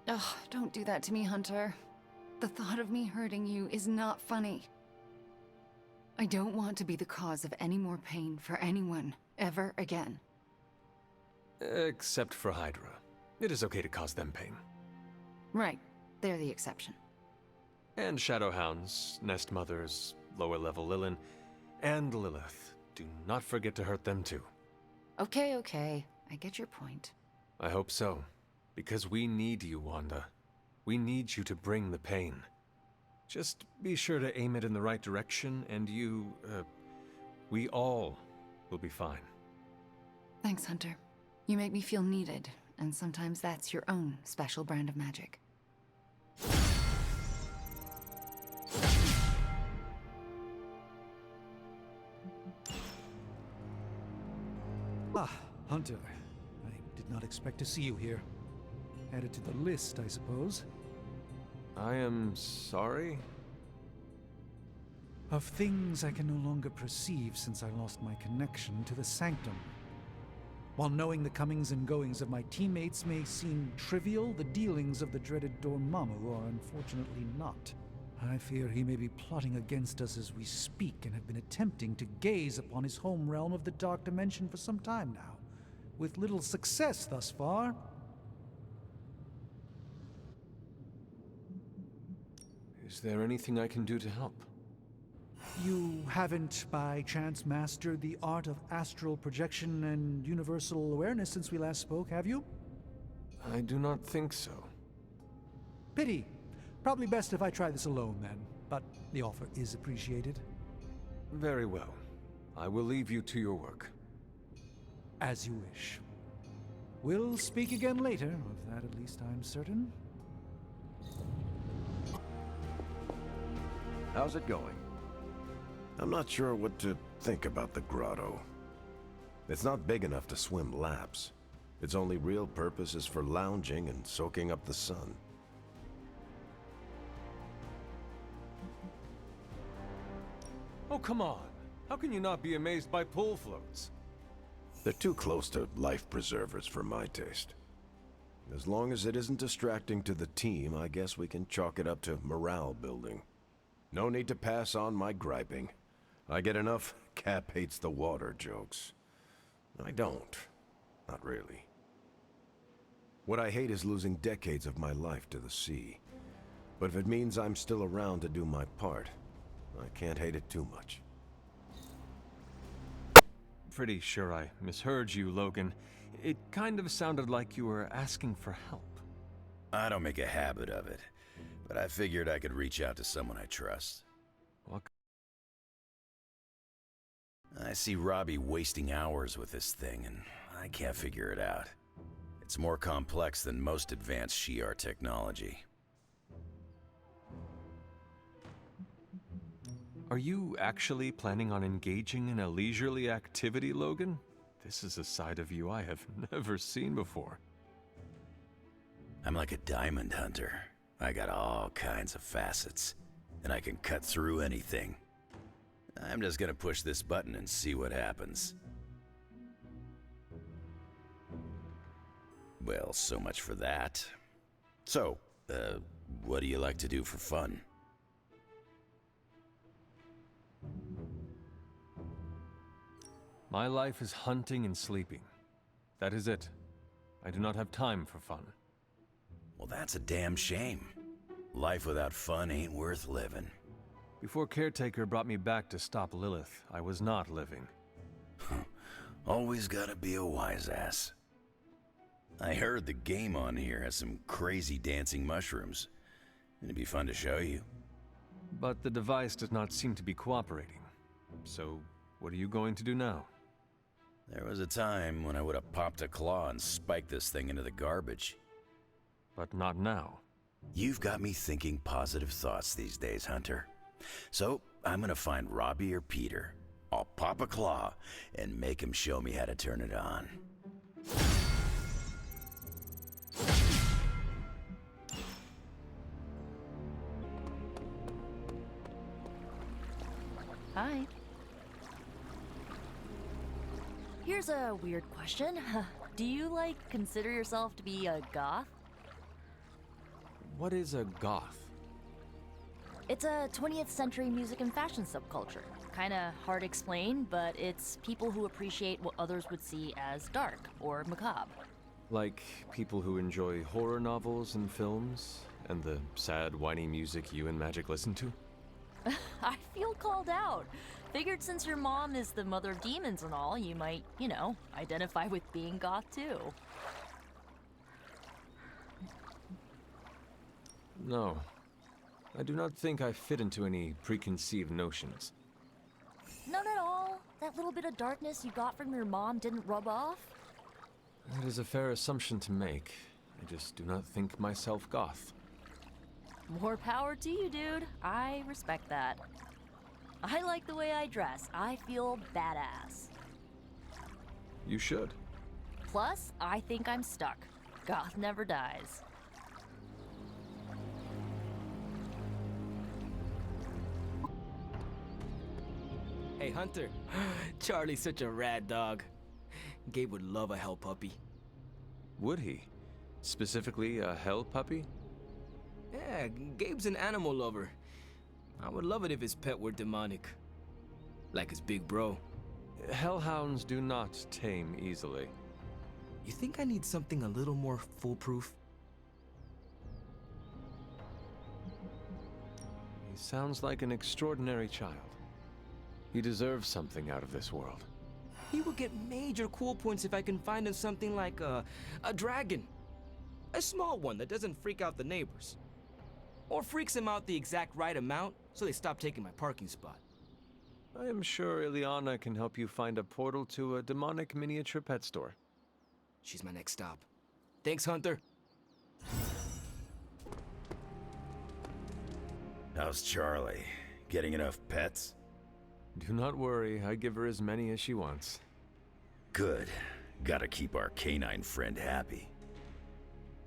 Ugh, don't do that to me, Hunter. The thought of me hurting you is not funny. I don't want to be the cause of any more pain for anyone, ever again. Except for Hydra. It is okay to cause them pain. Right, they're the exception. And Shadowhounds, Nest Mothers, lower level Lilin, and Lilith. Do not forget to hurt them too. Okay, okay. I get your point. I hope so. Because we need you, Wanda. We need you to bring the pain. Just be sure to aim it in the right direction, and we all will be fine. Thanks, Hunter. You make me feel needed, and sometimes that's your own special brand of magic. Ah, Hunter. I did not expect to see you here. Added to the list, I suppose. I am sorry? Of things I can no longer perceive since I lost my connection to the Sanctum. While knowing the comings and goings of my teammates may seem trivial, the dealings of the dreaded Dormammu are unfortunately not. I fear he may be plotting against us as we speak and have been attempting to gaze upon his home realm of the Dark Dimension for some time now, with little success thus far. Is there anything I can do to help? You haven't, by chance, mastered the art of astral projection and universal awareness since we last spoke, have you? I do not think so. Pity. Probably best if I try this alone, then. But the offer is appreciated. Very well. I will leave you to your work. As you wish. We'll speak again later, of that at least I'm certain. How's it going? I'm not sure what to think about the grotto. It's not big enough to swim laps. Its only real purpose is for lounging and soaking up the sun. Oh, come on. How can you not be amazed by pool floats? They're too close to life preservers for my taste. As long as it isn't distracting to the team, I guess we can chalk it up to morale building. No need to pass on my griping. I get enough Cap hates the water jokes. I don't. Not really. What I hate is losing decades of my life to the sea. But if it means I'm still around to do my part, I can't hate it too much. Pretty sure I misheard you, Logan. It kind of sounded like you were asking for help. I don't make a habit of it, but I figured I could reach out to someone I trust. What? I see Robbie wasting hours with this thing, and I can't figure it out. It's more complex than most advanced Shi'ar technology. Are you actually planning on engaging in a leisurely activity, Logan? This is a side of you I have never seen before. I'm like a diamond hunter. I got all kinds of facets, and I can cut through anything. I'm just gonna push this button and see what happens. Well, so much for that. So, what do you like to do for fun? My life is hunting and sleeping. That is it. I do not have time for fun. Well, that's a damn shame. Life without fun ain't worth living. Before Caretaker brought me back to stop Lilith, I was not living. Always gotta be a wise ass. I heard the game on here has some crazy dancing mushrooms. It'd be fun to show you. But the device does not seem to be cooperating. So, what are you going to do now? There was a time when I would have popped a claw and spiked this thing into the garbage. But not now. You've got me thinking positive thoughts these days, Hunter. So, I'm gonna find Robbie or Peter. I'll pop a claw and make him show me how to turn it on. Hi. Here's a weird question. Do you, consider yourself to be a goth? What is a goth? It's a 20th century music and fashion subculture. Kinda hard to explain, but it's people who appreciate what others would see as dark or macabre. Like people who enjoy horror novels and films, and the sad, whiny music you and Magic listen to? I feel called out. Figured since your mom is the mother of demons and all, you might, identify with being goth too. No. I do not think I fit into any preconceived notions. None at all. That little bit of darkness you got from your mom didn't rub off? That is a fair assumption to make. I just do not think myself goth. More power to you, dude. I respect that. I like the way I dress. I feel badass. You should. Plus, I think I'm stuck. Goth never dies. Hey, Hunter. Charlie's such a rad dog. Gabe would love a hell puppy. Would he? Specifically, a hell puppy? Yeah, Gabe's an animal lover. I would love it if his pet were demonic. Like his big bro. Hellhounds do not tame easily. You think I need something a little more foolproof? He sounds like an extraordinary child. He deserves something out of this world. He will get major cool points if I can find him something like a dragon. A small one that doesn't freak out the neighbors. Or freaks them out the exact right amount so they stop taking my parking spot. I am sure Ileana can help you find a portal to a demonic miniature pet store. She's my next stop. Thanks, Hunter. How's Charlie? Getting enough pets? Do not worry, I give her as many as she wants. Good. Gotta keep our canine friend happy.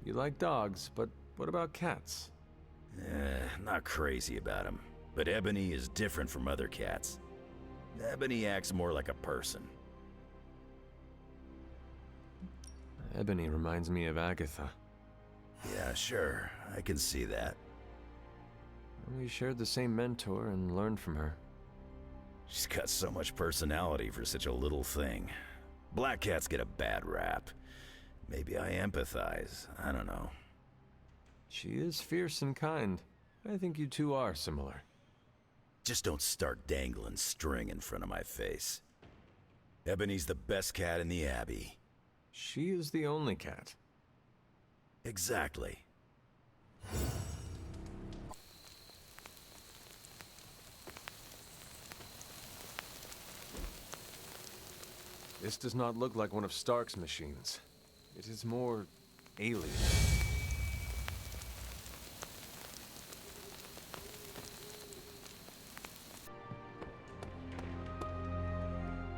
You like dogs, but what about cats? Not crazy about him. But Ebony is different from other cats. Ebony acts more like a person. Ebony reminds me of Agatha. Yeah, sure. I can see that. We shared the same mentor and learned from her. She's got so much personality for such a little thing. Black cats get a bad rap. Maybe I empathize. I don't know. She is fierce and kind. I think you two are similar. Just don't start dangling string in front of my face. Ebony's the best cat in the Abbey. She is the only cat. Exactly. This does not look like one of Stark's machines. It is more alien.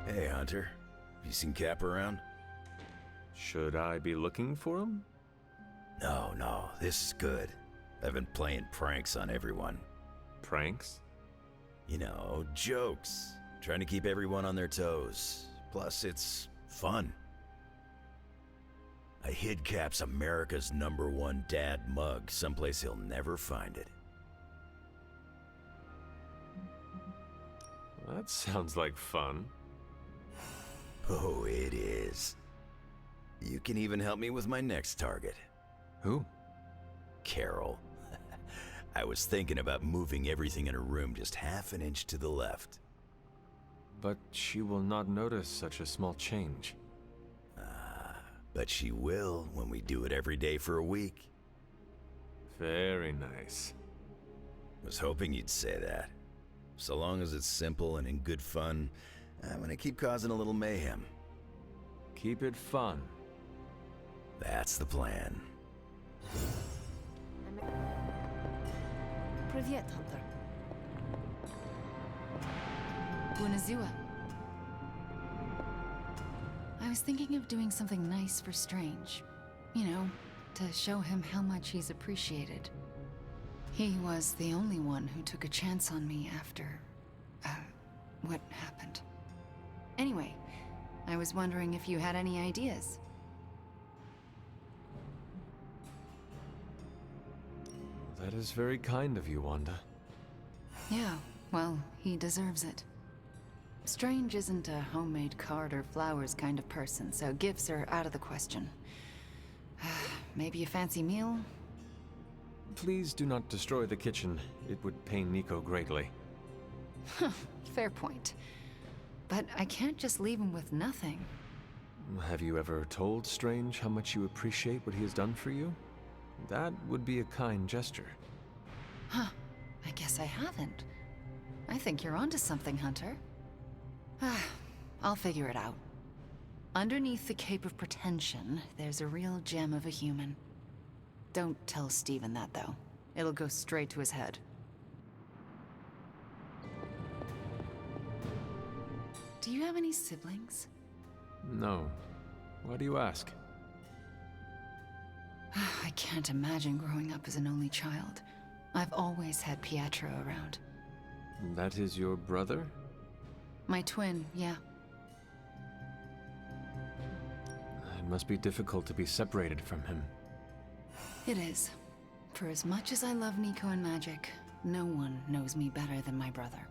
Hey, Hunter. You seen Cap around? Should I be looking for him? No, this is good. I've been playing pranks on everyone. Pranks? You know, jokes. Trying to keep everyone on their toes. Plus, it's fun. I hid Cap's America's #1 dad mug someplace he'll never find it. That sounds like fun. Oh, it is. You can even help me with my next target. Who? Carol. I was thinking about moving everything in her room just half an inch to the left. But she will not notice such a small change. But she will when we do it every day for a week. Very nice. Was hoping you'd say that. So long as it's simple and in good fun, I'm gonna keep causing a little mayhem. Keep it fun. That's the plan. Привет, Hunter. Buonazua. I was thinking of doing something nice for Strange. You know, to show him how much he's appreciated. He was the only one who took a chance on me after, what happened. Anyway, I was wondering if you had any ideas. That is very kind of you, Wanda. Yeah, well, he deserves it. Strange isn't a homemade card or flowers kind of person, so gifts are out of the question. Maybe a fancy meal? Please do not destroy the kitchen. It would pain Nico greatly. Fair point. But I can't just leave him with nothing. Have you ever told Strange how much you appreciate what he has done for you? That would be a kind gesture. Huh. I guess I haven't. I think you're onto something, Hunter. I'll figure it out. Underneath the cape of pretension, there's a real gem of a human. Don't tell Steven that, though. It'll go straight to his head. Do you have any siblings? No. Why do you ask? I can't imagine growing up as an only child. I've always had Pietro around. That is your brother? My twin, yeah. It must be difficult to be separated from him. It is. For as much as I love Nico and magic, no one knows me better than my brother.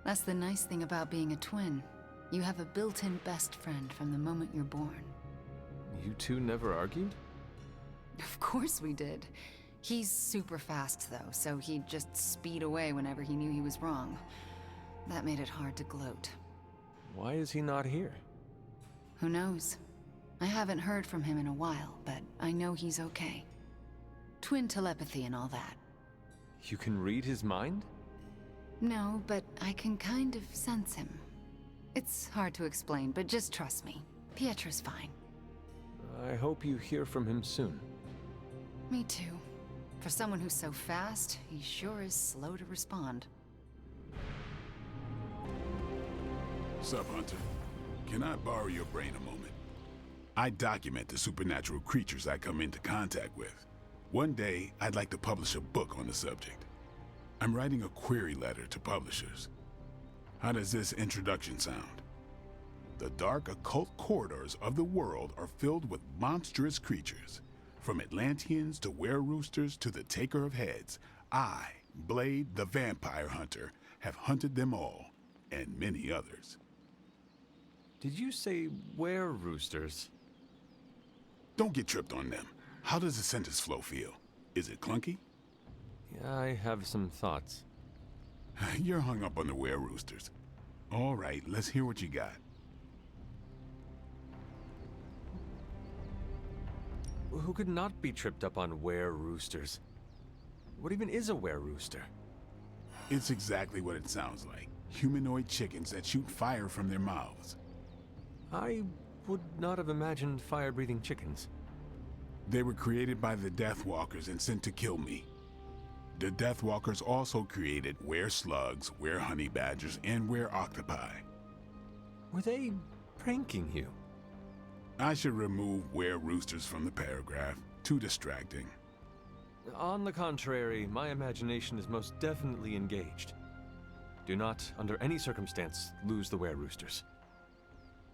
That's the nice thing about being a twin. You have a built-in best friend from the moment you're born. You two never argued? Of course we did. He's super fast, though, so he'd just speed away whenever he knew he was wrong. That made it hard to gloat. Why is he not here? Who knows? I haven't heard from him in a while, but I know he's okay. Twin telepathy and all that. You can read his mind? No, but I can kind of sense him. It's hard to explain, but just trust me. Pietro's fine. I hope you hear from him soon. Me too. For someone who's so fast, he sure is slow to respond. Sup, Hunter? Can I borrow your brain a moment? I document the supernatural creatures I come into contact with. One day, I'd like to publish a book on the subject. I'm writing a query letter to publishers. How does this introduction sound? The dark occult corridors of the world are filled with monstrous creatures. From Atlanteans to were-roosters to the Taker of Heads, I, Blade the Vampire Hunter, have hunted them all, and many others. Did you say were-roosters? Don't get tripped on them. How does the sentence flow feel? Is it clunky? Yeah, I have some thoughts. You're hung up on the were-roosters. All right, let's hear what you got. Who could not be tripped up on were-roosters? What even is a were-rooster? It's exactly what it sounds like. Humanoid chickens that shoot fire from their mouths. I would not have imagined fire-breathing chickens. They were created by the Deathwalkers and sent to kill me. The Deathwalkers also created were-slugs, were-honey badgers, and were-octopi. Were they pranking you? I should remove were-roosters from the paragraph. Too distracting. On the contrary, my imagination is most definitely engaged. Do not, under any circumstance, lose the were-roosters.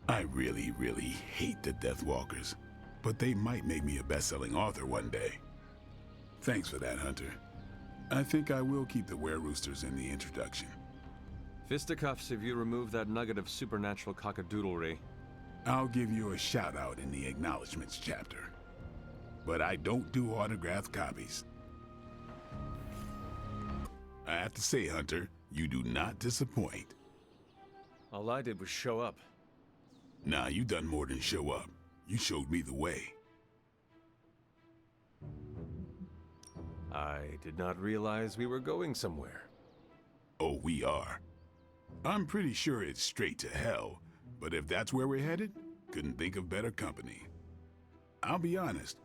I really, really hate the Deathwalkers, but they might make me a best-selling author one day. Thanks for that, Hunter. I think I will keep the were-roosters in the introduction. Fisticuffs if you remove that nugget of supernatural cockadoodlery. I'll give you a shout-out in the acknowledgments chapter. But I don't do autographed copies. I have to say, Hunter, you do not disappoint. All I did was show up. Nah, you done more than show up. You showed me the way. I did not realize we were going somewhere. Oh, we are. I'm pretty sure it's straight to hell, but if that's where we're headed, couldn't think of better company. I'll be honest,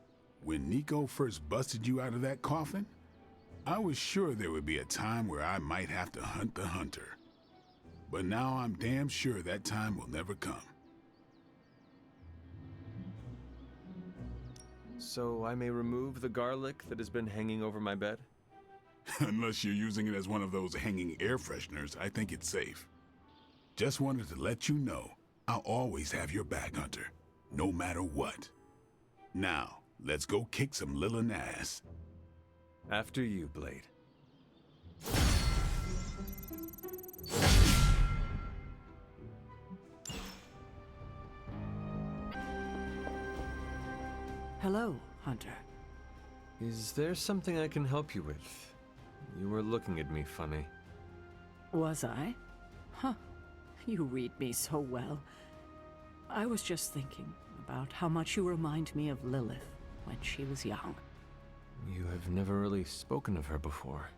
when Nico first busted you out of that coffin, I was sure there would be a time where I might have to hunt the hunter. But now I'm damn sure that time will never come. So I may remove the garlic that has been hanging over my bed? Unless you're using it as one of those hanging air fresheners, I think it's safe. Just wanted to let you know, I'll always have your back, Hunter, no matter what. Now, let's go kick some Lilin ass. After you, Blade. Hello, Hunter. Is there something I can help you with? You were looking at me funny. Was I? Huh. You read me so well. I was just thinking about how much you remind me of Lilith when she was young. You have never really spoken of her before.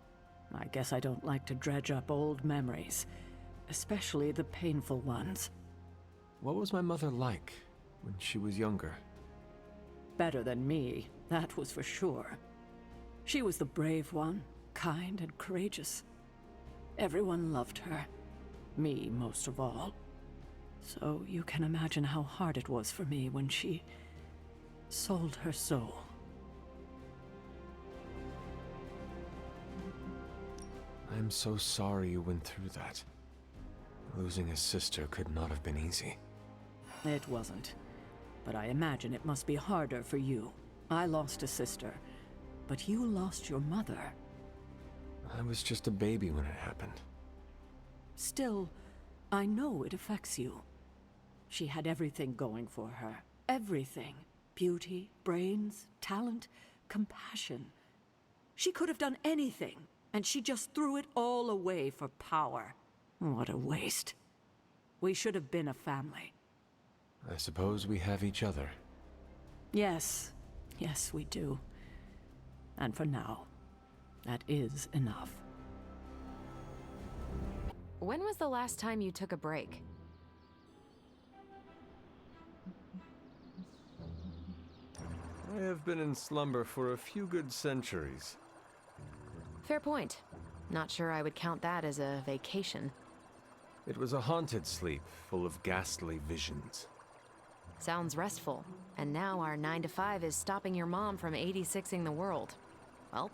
I guess I don't like to dredge up old memories, especially the painful ones. What was my mother like when she was younger? Better than me, that was for sure. She was the brave one, kind and courageous. Everyone loved her. Me most of all. So you can imagine how hard it was for me when she sold her soul. I'm so sorry you went through that. Losing a sister could not have been easy. It wasn't. But I imagine it must be harder for you. I lost a sister, but you lost your mother. I was just a baby when it happened. Still, I know it affects you. She had everything going for her. Everything. Beauty, brains, talent, compassion. She could have done anything, and she just threw it all away for power. What a waste. We should have been a family. I suppose we have each other. Yes. Yes, we do. And for now, that is enough. When was the last time you took a break? I have been in slumber for a few good centuries. Fair point. Not sure I would count that as a vacation. It was a haunted sleep, full of ghastly visions. Sounds restful. And now our 9 to 5 is stopping your mom from 86ing the world. Well,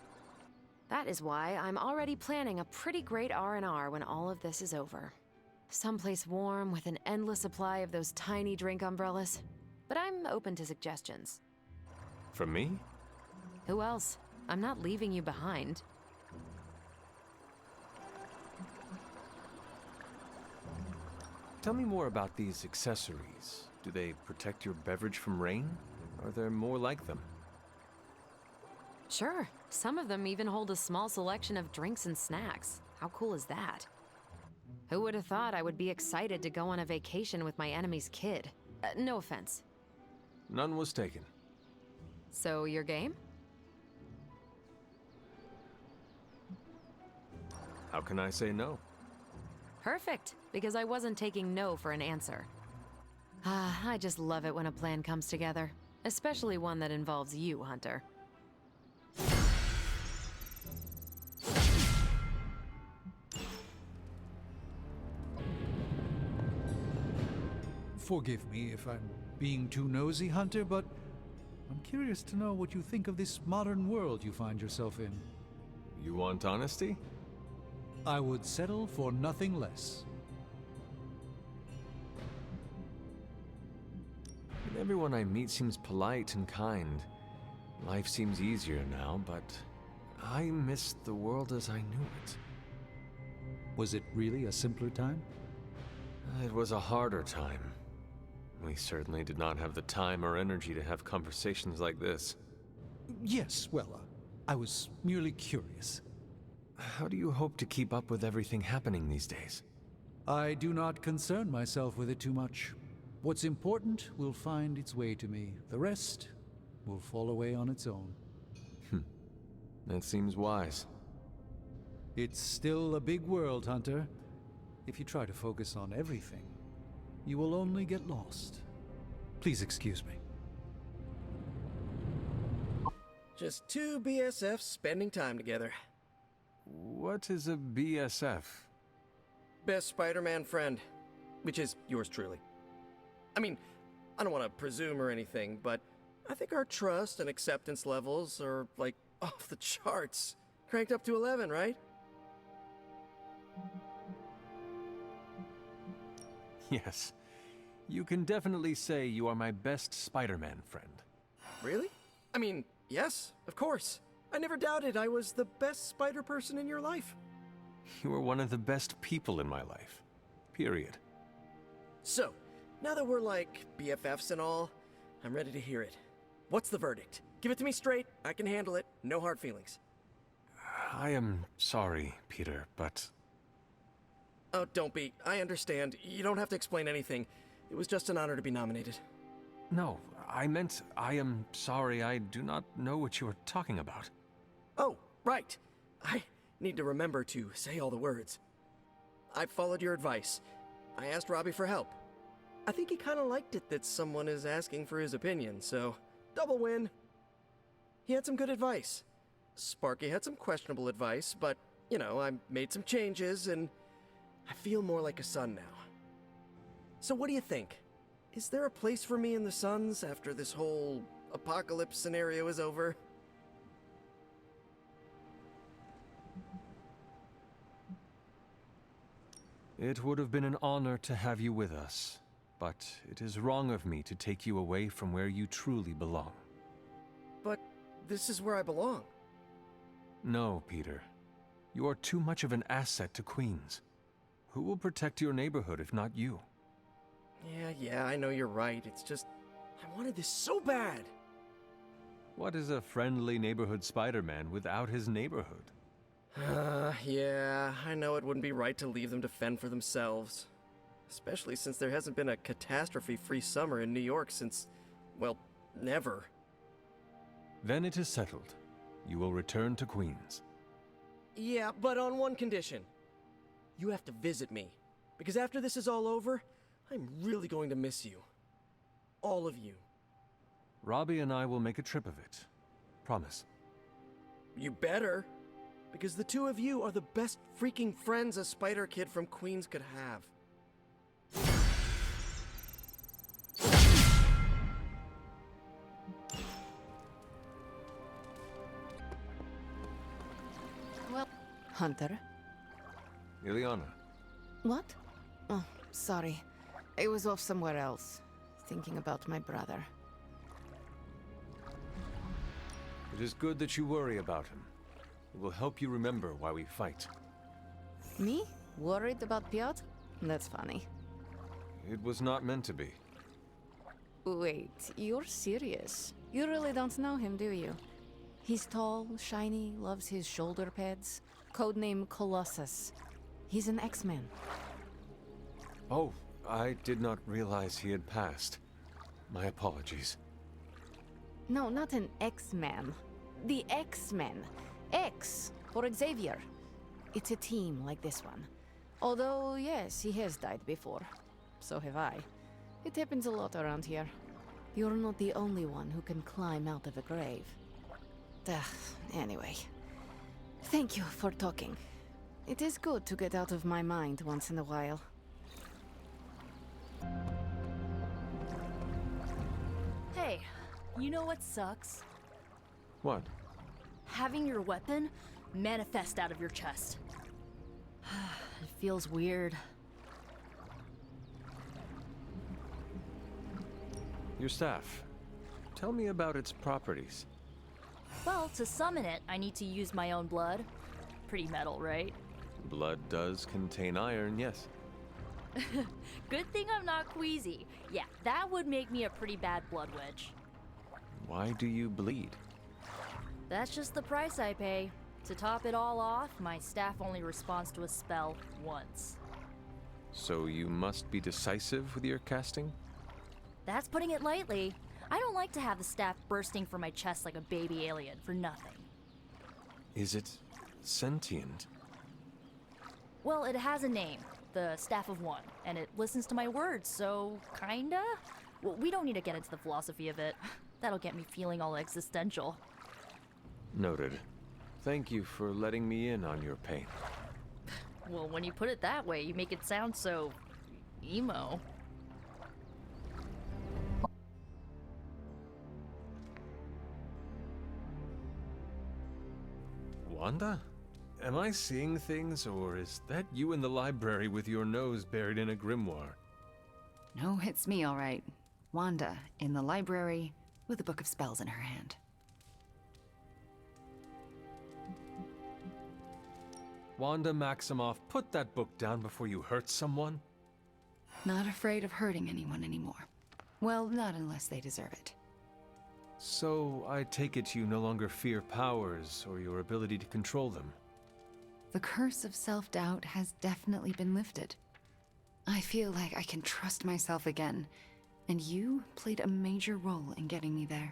that is why I'm already planning a pretty great R&R when all of this is over. Someplace warm with an endless supply of those tiny drink umbrellas. But I'm open to suggestions. From me? Who else? I'm not leaving you behind. Tell me more about these accessories. Do they protect your beverage from rain? Are there more like them? Sure. Some of them even hold a small selection of drinks and snacks. How cool is that? Who would have thought I would be excited to go on a vacation with my enemy's kid? No offense. None was taken. So, your game? How can I say no? Perfect, because I wasn't taking no for an answer. I just love it when a plan comes together. Especially one that involves you, Hunter. Forgive me if I'm being too nosy, Hunter, but I'm curious to know what you think of this modern world you find yourself in. You want honesty? I would settle for nothing less. Everyone I meet seems polite and kind. Life seems easier now, but I miss the world as I knew it. Was it really a simpler time? It was a harder time. We certainly did not have the time or energy to have conversations like this. Yes, well, I was merely curious. How do you hope to keep up with everything happening these days? I do not concern myself with it too much. What's important will find its way to me. The rest will fall away on its own. That seems wise. It's still a big world, Hunter. If you try to focus on everything, you will only get lost. Please excuse me. Just two BSFs spending time together. What is a BSF? Best Spider-Man friend, which is yours truly. I mean, I don't want to presume or anything, but I think our trust and acceptance levels are, like, off the charts. Cranked up to 11, right? Yes. You can definitely say you are my best Spider-Man friend. Really? I mean, yes, of course. I never doubted I was the best spider person in your life. You are one of the best people in my life. Period. So, now that we're like BFFs and all, I'm ready to hear it. What's the verdict? Give it to me straight. I can handle it. No hard feelings. I am sorry, Peter, but... Oh, don't be. I understand. You don't have to explain anything. It was just an honor to be nominated. No, I meant I am sorry. I do not know what you are talking about. Oh, right. I need to remember to say all the words. I followed your advice. I asked Robbie for help. I think he kind of liked it that someone is asking for his opinion, so double win. He had some good advice. Sparky had some questionable advice, but, you know, I made some changes and I feel more like a son now. So what do you think? Is there a place for me in the Suns after this whole apocalypse scenario is over? It would have been an honor to have you with us, but it is wrong of me to take you away from where you truly belong. But this is where I belong. No, Peter. You are too much of an asset to Queens. Who will protect your neighborhood if not you? Yeah, I know you're right. It's just, I wanted this so bad. What is a friendly neighborhood Spider-Man without his neighborhood? Yeah, I know it wouldn't be right to leave them to fend for themselves. Especially since there hasn't been a catastrophe-free summer in New York since, well, never. Then it is settled. You will return to Queens. Yeah, but on one condition. You have to visit me. Because after this is all over, I'm really going to miss you. All of you. Robbie and I will make a trip of it. Promise. You better. Because the two of you are the best freaking friends a Spider Kid from Queens could have. Well, Hunter? Ileana. What? Oh, sorry. I was off somewhere else, thinking about my brother. It is good that you worry about him. It will help you remember why we fight. Me? Worried about Piotr? That's funny. It was not meant to be. Wait, you're serious? You really don't know him, do you? He's tall, shiny, loves his shoulder pads. Codename Colossus. He's an X-Man. Oh, I did not realize he had passed. My apologies. No, not an X-Man. The X-Men. X for Xavier. It's a team like this one. Although, yes, he has died before. So have I. It happens a lot around here. You're not the only one who can climb out of a grave. Anyway. Thank you for talking. It is good to get out of my mind once in a while. Hey, you know what sucks? What? Having your weapon manifest out of your chest. It feels weird. Your staff. Tell me about its properties. Well, to summon it, I need to use my own blood. Pretty metal, right? Blood does contain iron, yes. Good thing I'm not queasy. Yeah, that would make me a pretty bad blood witch. Why do you bleed? That's just the price I pay. To top it all off, my staff only responds to a spell once. So you must be decisive with your casting? That's putting it lightly. I don't like to have the staff bursting from my chest like a baby alien for nothing. Is it sentient? Well, it has a name, the Staff of One, and it listens to my words, so kinda? Well, we don't need to get into the philosophy of it. That'll get me feeling all existential. Noted. Thank you for letting me in on your pain. Well, when you put it that way, you make it sound so... emo. Wanda? Am I seeing things, or is that you in the library with your nose buried in a grimoire? No, it's me, all right. Wanda, in the library, with a book of spells in her hand. Wanda Maximoff, put that book down before you hurt someone. Not afraid of hurting anyone anymore. Well, not unless they deserve it. So, I take it you no longer fear powers or your ability to control them. The curse of self-doubt has definitely been lifted. I feel like I can trust myself again, and you played a major role in getting me there.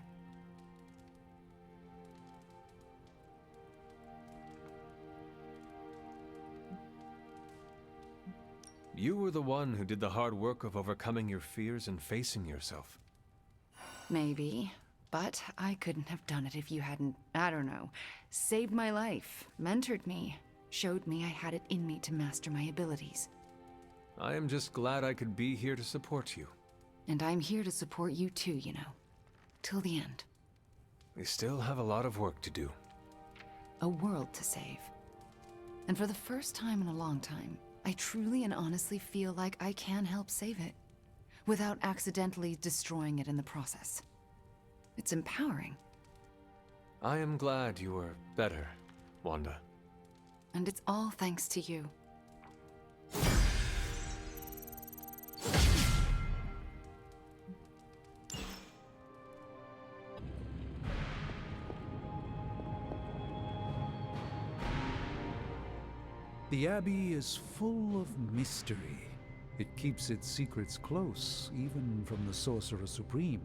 You were the one who did the hard work of overcoming your fears and facing yourself. Maybe, but I couldn't have done it if you hadn't, I don't know, saved my life, mentored me, showed me I had it in me to master my abilities. I am just glad I could be here to support you. And I'm here to support you too, you know. Till the end. We still have a lot of work to do. A world to save. And for the first time in a long time, I truly and honestly feel like I can help save it, without accidentally destroying it in the process. It's empowering. I am glad you are better, Wanda. And it's all thanks to you. The Abbey is full of mystery. It keeps its secrets close, even from the Sorcerer Supreme.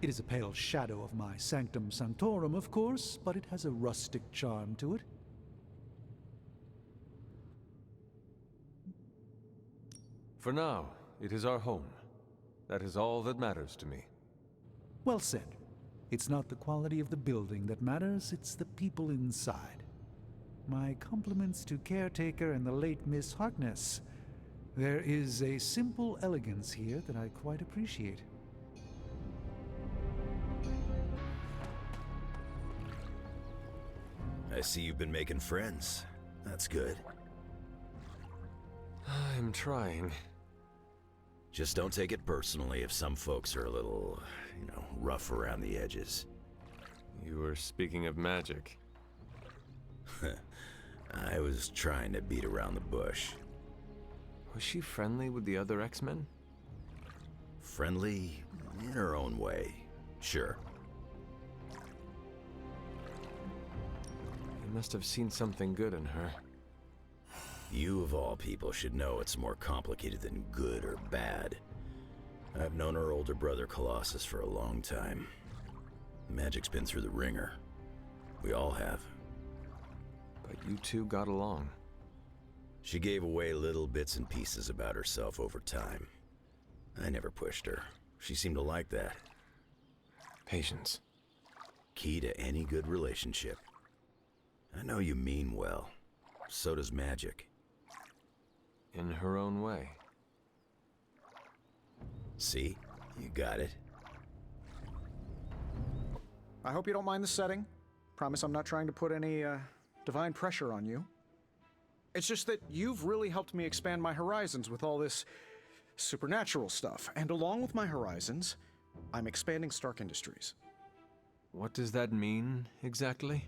It is a pale shadow of my Sanctum Sanctorum, of course, but it has a rustic charm to it. For now, it is our home. That is all that matters to me. Well said. It's not the quality of the building that matters, it's the people inside. My compliments to Caretaker and the late Miss Harkness. There is a simple elegance here that I quite appreciate. I see you've been making friends. That's good. I'm trying. Just don't take it personally if some folks are a little, rough around the edges. You were speaking of magic. I was trying to beat around the bush. Was she friendly with the other X-Men? Friendly in her own way, sure. You must have seen something good in her. You of all people should know it's more complicated than good or bad. I've known her older brother Colossus for a long time. Magic's been through the ringer. We all have. But you two got along. She gave away little bits and pieces about herself over time. I never pushed her. She seemed to like that. Patience. Key to any good relationship. I know you mean well. So does Magic. In her own way. See? You got it. I hope you don't mind the setting. Promise I'm not trying to put any, divine pressure on you. It's just that you've really helped me expand my horizons with all this supernatural stuff. And along with my horizons, I'm expanding Stark Industries. What does that mean, exactly?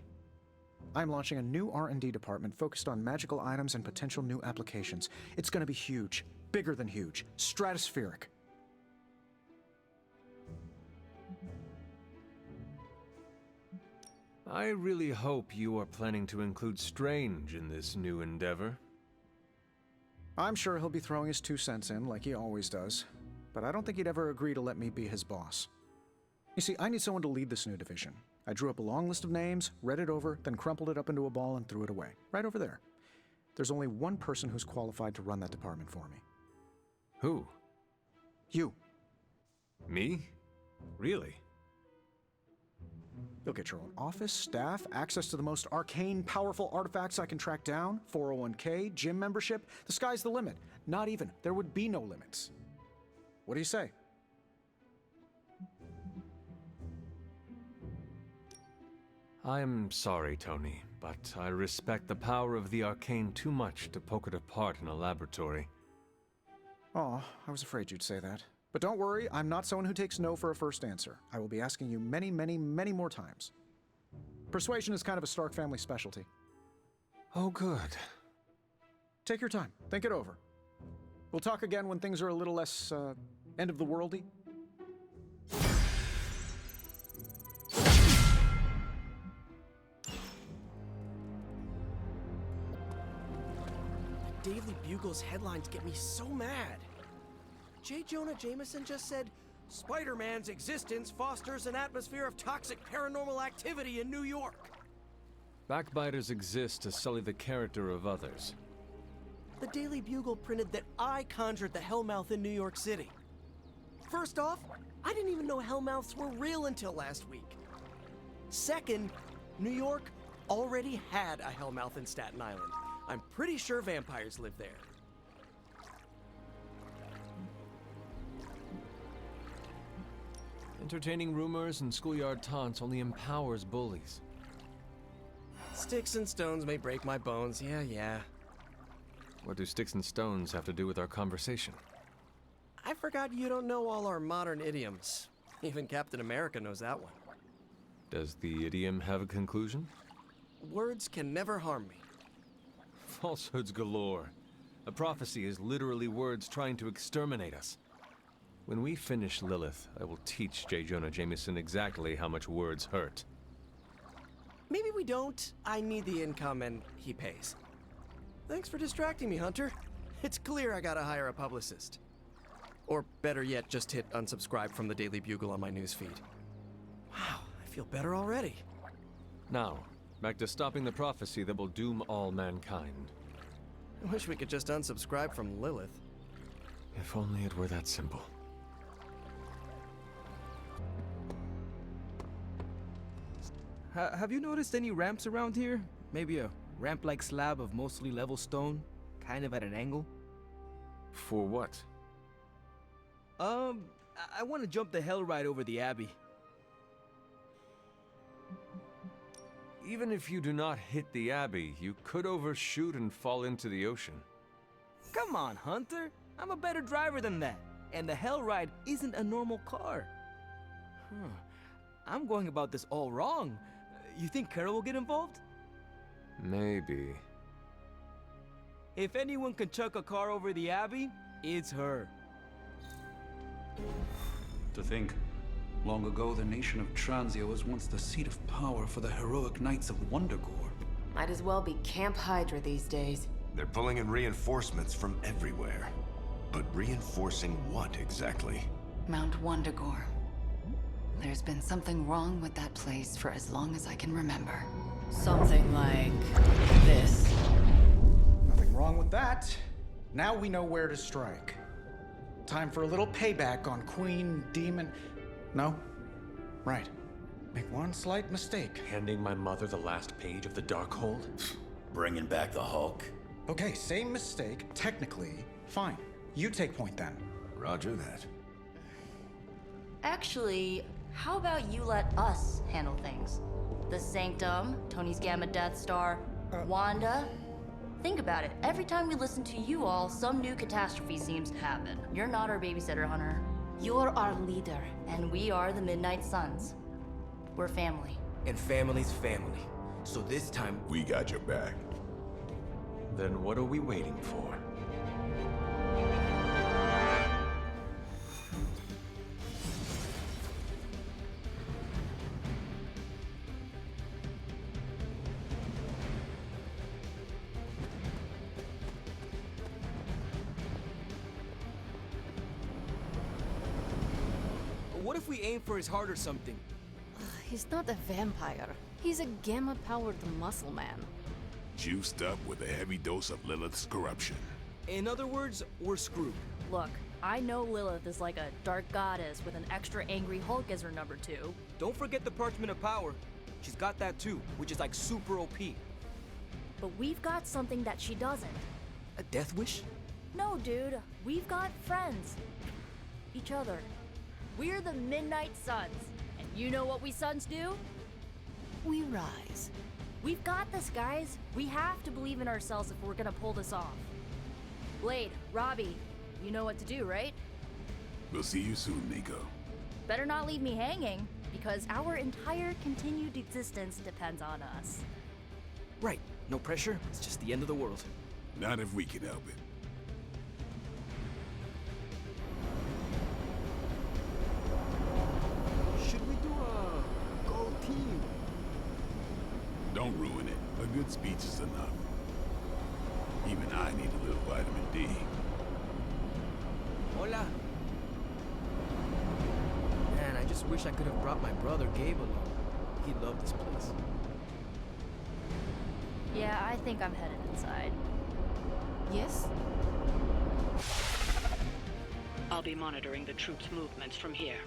I'm launching a new R&D department focused on magical items and potential new applications. It's gonna be huge. Bigger than huge. Stratospheric. I really hope you are planning to include Strange in this new endeavor. I'm sure he'll be throwing his 2 cents in, like he always does. But I don't think he'd ever agree to let me be his boss. You see, I need someone to lead this new division. I drew up a long list of names, read it over, then crumpled it up into a ball and threw it away. Right over there. There's only one person who's qualified to run that department for me. Who? You. Me? Really? You'll get your own office, staff, access to the most arcane, powerful artifacts I can track down, 401k, gym membership. The sky's the limit. Not even. There would be no limits. What do you say? I'm sorry, Tony, but I respect the power of the arcane too much to poke it apart in a laboratory. Oh, I was afraid you'd say that. But don't worry, I'm not someone who takes no for a first answer. I will be asking you many, many, many more times. Persuasion is kind of a Stark family specialty. Oh, good. Take your time. Think it over. We'll talk again when things are a little less, end-of-the-worldy. Daily Bugle's headlines get me so mad. J. Jonah Jameson just said, Spider-Man's existence fosters an atmosphere of toxic paranormal activity in New York. Backbiters exist to sully the character of others. The Daily Bugle printed that I conjured the Hellmouth in New York City. First off, I didn't even know Hellmouths were real until last week. Second, New York already had a Hellmouth in Staten Island. I'm pretty sure vampires live there. Entertaining rumors and schoolyard taunts only empowers bullies. Sticks and stones may break my bones, yeah. What do sticks and stones have to do with our conversation? I forgot you don't know all our modern idioms. Even Captain America knows that one. Does the idiom have a conclusion? Words can never harm me. Falsehoods galore. A prophecy is literally words trying to exterminate us. When we finish Lilith, I will teach J. Jonah Jameson exactly how much words hurt. Maybe we don't. I need the income and he pays. Thanks for distracting me, Hunter. It's clear I gotta hire a publicist. Or better yet, just hit unsubscribe from the Daily Bugle on my newsfeed. Wow, I feel better already. Now, back to stopping the prophecy that will doom all mankind. I wish we could just unsubscribe from Lilith. If only it were that simple. Have you noticed any ramps around here? Maybe a ramp-like slab of mostly level stone, kind of at an angle? For what? I want to jump the hell ride over the Abbey. Even if you do not hit the Abbey, you could overshoot and fall into the ocean. Come on, Hunter. I'm a better driver than that. And the hell ride isn't a normal car. I'm going about this all wrong. You think Carol will get involved? Maybe. If anyone can chuck a car over the Abbey, it's her. To think, long ago the nation of Transia was once the seat of power for the heroic knights of Wundagore. Might as well be Camp Hydra these days. They're pulling in reinforcements from everywhere. But reinforcing what exactly? Mount Wundagore. There's been something wrong with that place for as long as I can remember. Something like this. Nothing wrong with that. Now we know where to strike. Time for a little payback on Queen Demon. No? Right. Make one slight mistake. Handing my mother the last page of the Darkhold? Bringing back the Hulk? Okay, same mistake. Technically, fine. You take point then. Roger that. Actually, how about you let us handle things? The Sanctum, Tony's Gamma Death Star, Wanda. Think about it. Every time we listen to you all, some new catastrophe seems to happen. You're not our babysitter, Hunter. You're our leader. And we are the Midnight Suns. We're family. And family's family. So this time, We got your back. Then what are we waiting for? what if we aim for his heart or something? He's not a vampire. He's a gamma-powered muscle man. Juiced up with a heavy dose of Lilith's corruption. In other words, we're screwed. Look, I know Lilith is like a dark goddess with an extra angry Hulk as her number 2. Don't forget the Parchment of Power. She's got that too, which is like super OP. But we've got something that she doesn't. A death wish? No, dude. We've got friends. Each other. We're the Midnight Suns. And you know what we Suns do? We rise. We've got this, guys. We have to believe in ourselves if we're gonna pull this off. Blade, Robbie, you know what to do, right? We'll see you soon, Nico. Better not leave me hanging, because our entire continued existence depends on us. Right. No pressure. It's just the end of the world. Not if we can help it. Should we do a go team? Don't ruin it. A good speech is enough. Even I need a little vitamin D. Hola. Man, I just wish I could have brought my brother Gabe along. He loved this place. Yeah, I think I'm headed inside. Yes? I'll be monitoring the troops' movements from here.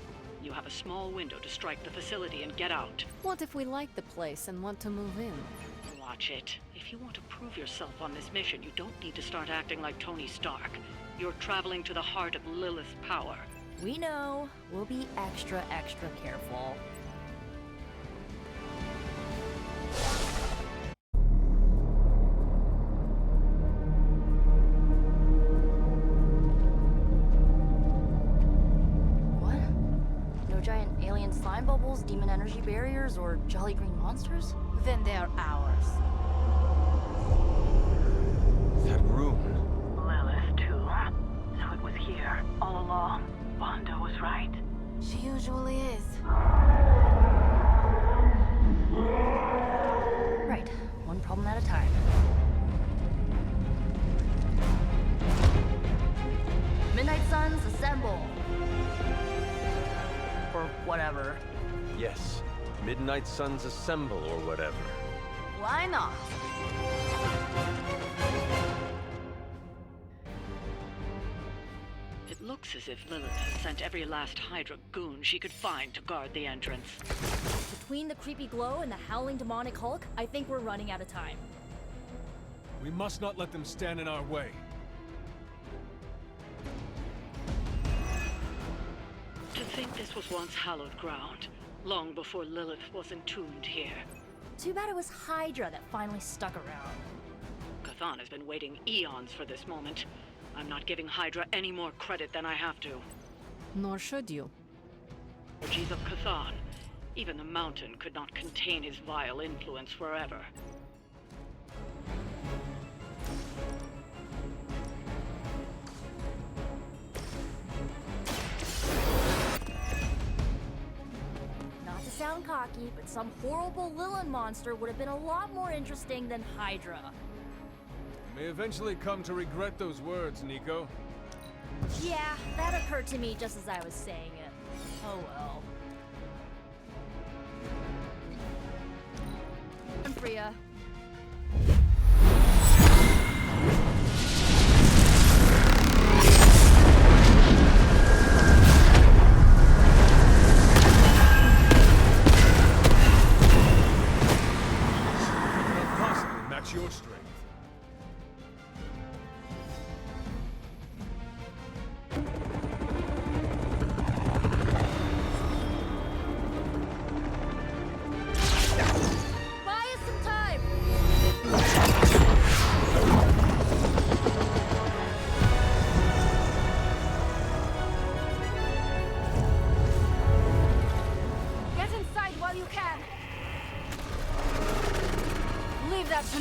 You have a small window to strike the facility and get out. What if we like the place and want to move in? Watch it. If you want to prove yourself on this mission, you don't need to start acting like Tony Stark. You're traveling to the heart of Lilith's power. We know. We'll be extra careful. What? No giant alien slime bubbles, demon energy barriers, or jolly green monsters? Then they are ours. That room. Lilith, too. So it was here, all along. Wanda was right. She usually is. Right. One problem at a time. Midnight Suns, assemble! Or whatever. Yes. Midnight Suns assemble or whatever. Why not? It looks as if Lilith has sent every last Hydra goon she could find to guard the entrance. Between the creepy glow and the howling demonic Hulk, I think we're running out of time. We must not let them stand in our way. To think this was once hallowed ground, long before Lilith was entombed here. Too bad it was Hydra that finally stuck around. Chthon has been waiting eons for this moment. I'm not giving Hydra any more credit than I have to. Nor should you. Energies of Chthon. Even the mountain could not contain his vile influence forever. Not to sound cocky, but some horrible Lilith monster would have been a lot more interesting than Hydra. You may eventually come to regret those words, Nico. Yeah, that occurred to me just as I was saying it. Oh well. I'm Freya.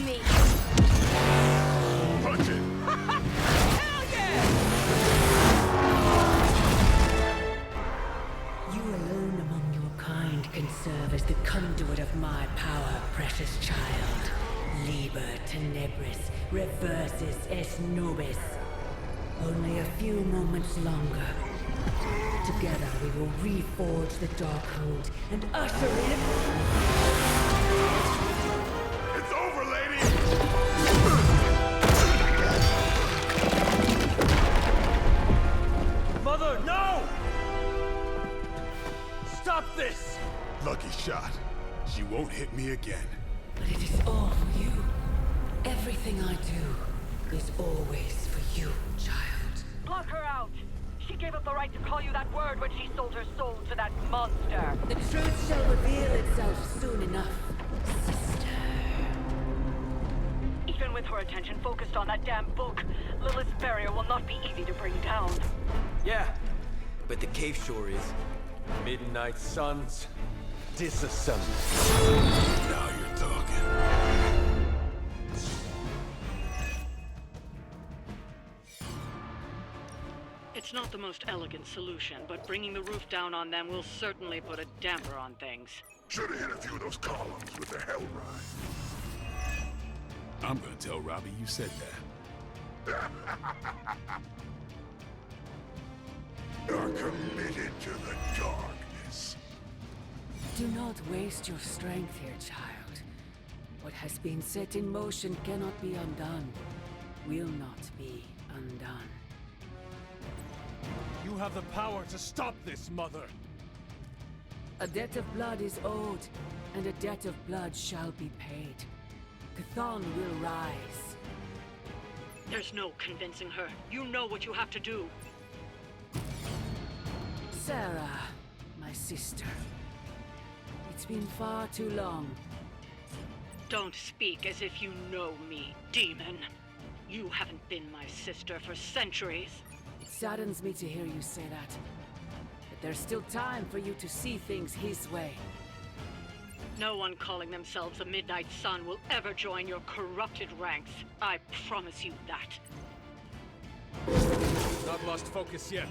me! Punch it! Hell yeah! You alone among your kind can serve as the conduit of my power, precious child. Liber tenebris, reversus es nobis. Only a few moments longer. Together we will reforge the Darkhold and usher in... It's over, lady! Mother, no! Stop this! Lucky shot. She won't hit me again. But it is all for you. Everything I do is always for you, child. Block her out! She gave up the right to call you that word when she sold her soul to that monster. The truth shall reveal itself soon enough, sister. Even with her attention focused on that damn book, Lilith's barrier will not be easy to bring down. Yeah, but the cave shore is. Midnight suns, disassemble. Now you're talking. It's not the most elegant solution, but bringing the roof down on them will certainly put a damper on things. Should have hit a few of those columns with the hell ride. I'm gonna tell Robbie you said that. You're committed to the darkness. Do not waste your strength here, child. What has been set in motion cannot be undone. Will not be undone. You have the power to stop this, Mother! A debt of blood is owed, and a debt of blood shall be paid. Chthon will rise. There's no convincing her. You know what you have to do. Sarah, my sister. It's been far too long. Don't speak as if you know me, demon. You haven't been my sister for centuries. It saddens me to hear you say that. But there's still time for you to see things his way. No one calling themselves a Midnight Sun will ever join your corrupted ranks. I promise you that. Not lost focus yet.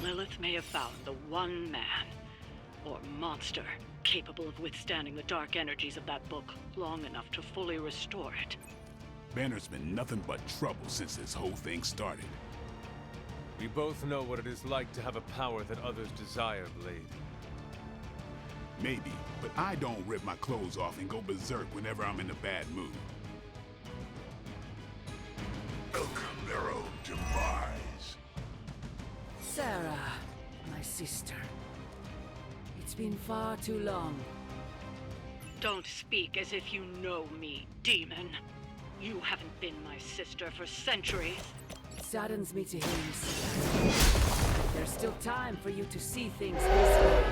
Lilith may have found the one man, or monster, capable of withstanding the dark energies of that book long enough to fully restore it. Banner's been nothing but trouble since this whole thing started. We both know what it is like to have a power that others desire, Blade. Maybe, but I don't rip my clothes off and go berserk whenever I'm in a bad mood. Welcome their own demise. Sarah, my sister. It's been far too long. Don't speak as if you know me, demon. You haven't been my sister for centuries. It saddens me to hear you say that. There's still time for you to see things his way.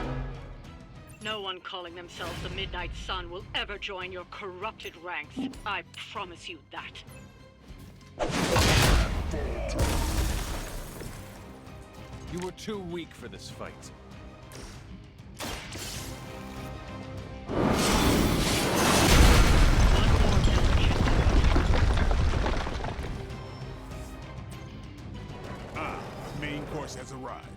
No one calling themselves the Midnight Sun will ever join your corrupted ranks. I promise you that. You were too weak for this fight. Main course has arrived.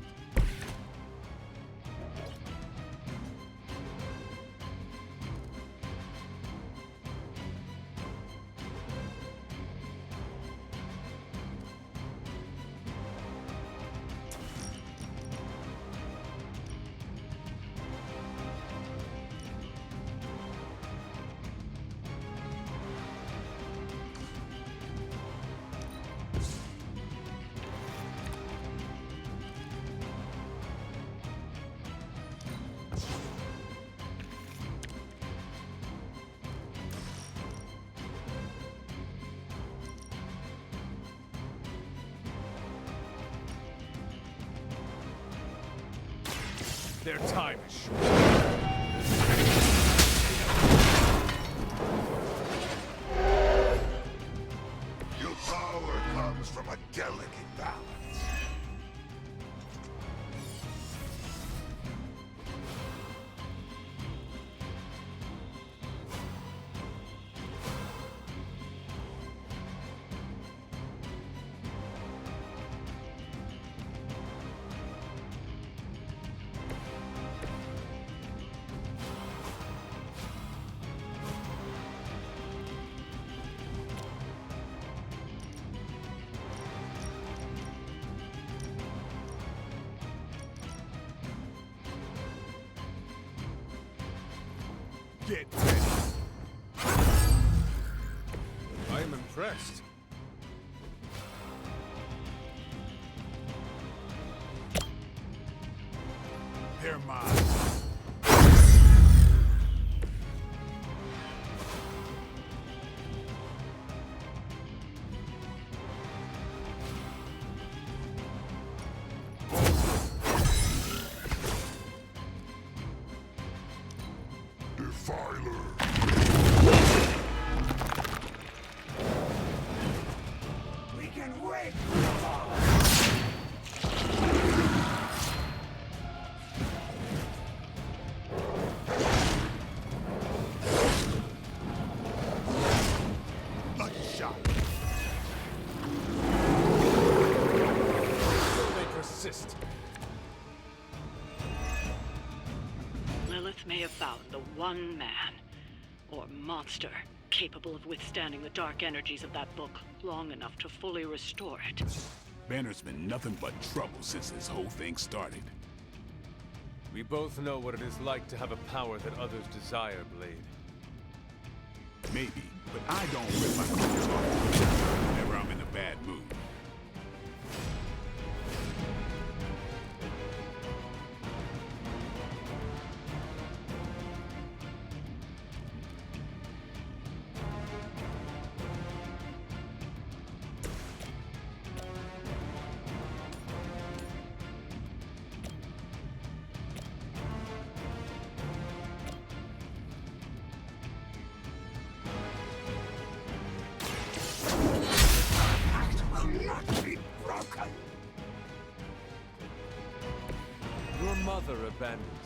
Their time is short. Your power comes from a delicate balance. Get ready. I am impressed. They're mine. We can wait! Lucky shot. They persist. Lilith may have found the one man, or monster, capable of withstanding the dark energies of that book long enough to fully restore it. Banner's been nothing but trouble since this whole thing started. We both know what it is like to have a power that others desire, Blade. Maybe, but I don't rip my clothes off whenever I'm in a bad mood. Your mother abandoned